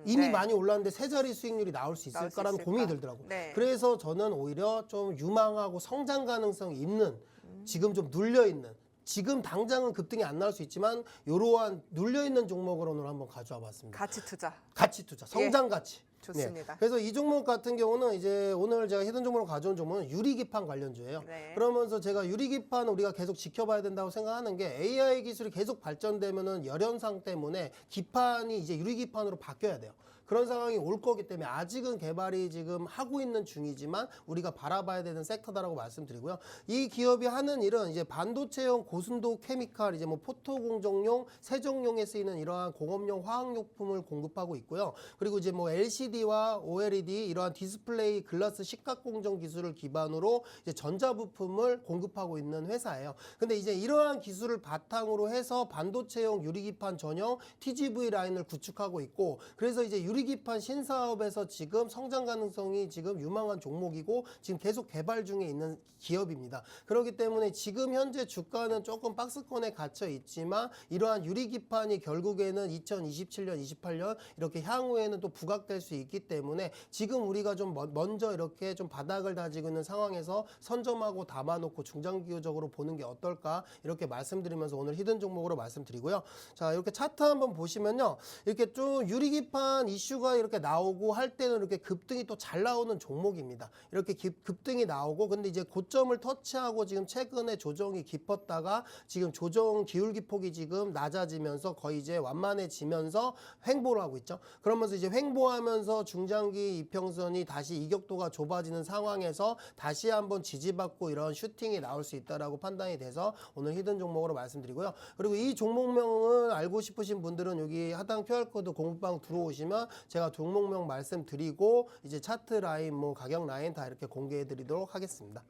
이미 네. 많이 올랐는데 세 자리 수익률이 나올 수 나올 수 있을까라는 있을까? 고민이 들더라고요. 네. 그래서 저는 오히려 좀 유망하고 성장 가능성이 있는, 지금 좀 눌려있는, 지금 당장은 급등이 안 나올 수 있지만 이러한 눌려있는 종목을 오늘 한번 가져와 봤습니다. 가치 투자. 가치 투자, 성장 가치. 좋습니다. 네. 그래서 이 종목 같은 경우는 이제 오늘 제가 히든 종목으로 가져온 종목은 유리기판 관련주예요. 네. 그러면서 제가 유리기판 우리가 계속 지켜봐야 된다고 생각하는 게, AI 기술이 계속 발전되면은 열현상 때문에 기판이 이제 유리기판으로 바뀌어야 돼요. 그런 상황이 올 거기 때문에 아직은 개발이 지금 하고 있는 중이지만 우리가 바라봐야 되는 섹터다라고 말씀드리고요. 이 기업이 하는 일은 이제 반도체용 고순도 케미칼, 이제 뭐 포토 공정용, 세정용에 쓰이는 이러한 공업용 화학용품을 공급하고 있고요. 그리고 이제 뭐 LCD와 OLED 이러한 디스플레이 글라스 식각 공정 기술을 기반으로 이제 전자부품을 공급하고 있는 회사예요. 근데 이제 이러한 기술을 바탕으로 해서 반도체용 유리기판 전용 TGV 라인을 구축하고 있고, 그래서 이제 유리기판 신사업에서 지금 성장 가능성이 지금 유망한 종목이고 지금 계속 개발 중에 있는 기업입니다. 그렇기 때문에 지금 현재 주가는 조금 박스권에 갇혀 있지만 이러한 유리기판이 결국에는 2027년, 28년 이렇게 향후에는 또 부각될 수 있기 때문에 지금 우리가 좀 먼저 이렇게 좀 바닥을 다지고 있는 상황에서 선점하고 담아놓고 중장기적으로 보는 게 어떨까, 이렇게 말씀드리면서 오늘 히든 종목으로 말씀드리고요. 자, 이렇게 차트 한번 보시면요. 이렇게 좀 유리기판 이슈가 이렇게 나오고 할 때는 이렇게 급등이 또 잘 나오는 종목입니다. 이렇게 급등이 나오고, 근데 이제 고점을 터치하고 지금 최근에 조정이 깊었다가 지금 조정 기울기폭이 지금 낮아지면서 거의 이제 완만해지면서 횡보를 하고 있죠. 그러면서 이제 횡보하면서 중장기 이평선이 다시 이격도가 좁아지는 상황에서 다시 한번 지지받고 이런 슈팅이 나올 수 있다라고 판단이 돼서 오늘 히든 종목으로 말씀드리고요. 그리고 이 종목명을 알고 싶으신 분들은 여기 하단 QR코드 공부방 들어오시면 제가 종목명 말씀드리고 이제 차트 라인, 뭐 가격 라인 다 이렇게 공개해드리도록 하겠습니다.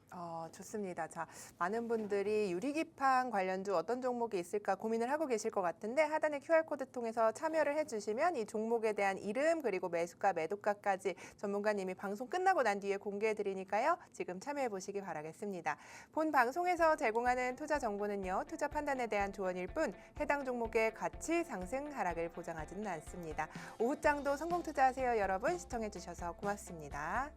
좋습니다. 자, 많은 분들이 유리기판 관련주 어떤 종목이 있을까 고민을 하고 계실 것 같은데 하단의 QR코드 통해서 참여를 해주시면 이 종목에 대한 이름 그리고 매수가, 매도가까지 전문가님이 방송 끝나고 난 뒤에 공개해드리니까요. 지금 참여해 보시기 바라겠습니다. 본 방송에서 제공하는 투자 정보는요. 투자 판단에 대한 조언일 뿐 해당 종목의 가치 상승 하락을 보장하지는 않습니다. 오후장도 성공 투자하세요 여러분. 시청해 주셔서 고맙습니다.